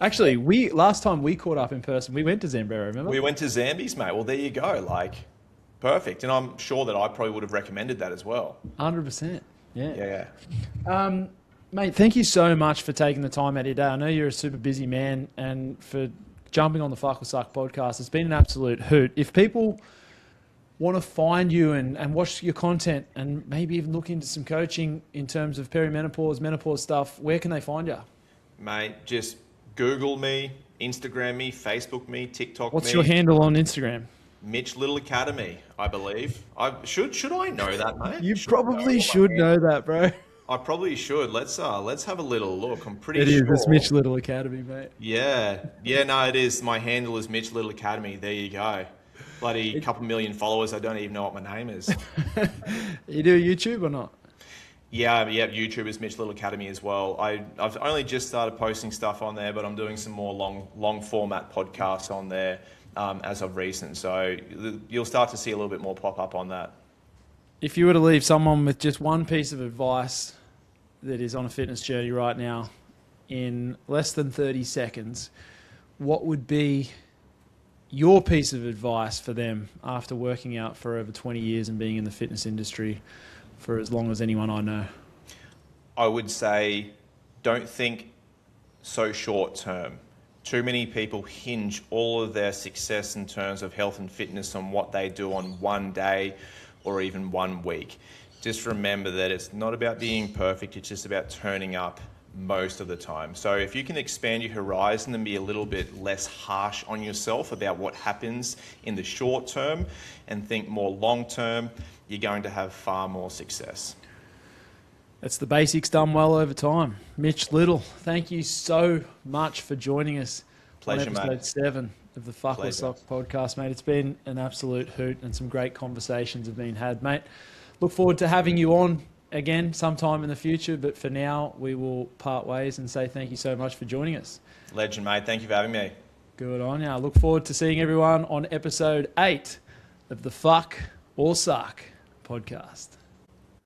Actually, last time we caught up in person, we went to Sombrero, remember? We went to Zambies, mate. Well, there you go. Like, perfect. And I'm sure that I probably would have recommended that as well. 100%. Yeah. Yeah. Mate, thank you so much for taking the time out of your day. I know you're a super busy man, and for jumping on the Fuck or Suck podcast. It's been an absolute hoot. If people want to find you and watch your content and maybe even look into some coaching in terms of perimenopause, menopause stuff, where can they find you? Mate, just Google me, Instagram me, Facebook me, TikTok me. What's your handle on Instagram? Mitch Little Academy, I believe. Should I know that, mate? You probably should know that, bro. I probably should. Let's have a little look. I'm pretty sure. It is. It's Mitch Little Academy, mate. Yeah. Yeah, no, it is. My handle is Mitch Little Academy. There you go. bloody couple million followers. I don't even know what my name is. You do YouTube or not? Yeah, YouTube is Mitch Little Academy as well. I've only just started posting stuff on there, but I'm doing some more long format podcasts on there as of recent. So you'll start to see a little bit more pop up on that. If you were to leave someone with just one piece of advice that is on a fitness journey right now in less than 30 seconds, what would be your piece of advice for them after working out for over 20 years and being in the fitness industry for as long as anyone I know? I would say don't think so short term. Too many people hinge all of their success in terms of health and fitness on what they do on one day or even 1 week. Just remember that it's not about being perfect, it's just about turning up most of the time. So if you can expand your horizon and be a little bit less harsh on yourself about what happens in the short term and think more long term, you're going to have far more success. That's the basics done well over time. Mitch Little, thank you so much for joining us. Pleasure, on episode mate. 7 of the Fuck or Pleasure. Sock podcast, mate. It's been an absolute hoot and some great conversations have been had, mate. Look forward to having you on again sometime in the future, but for now we will part ways and say thank you so much for joining us. Legend, mate. Thank you for having me. Good on you. I look forward to seeing everyone on episode 8 of the Fuck or Suck podcast.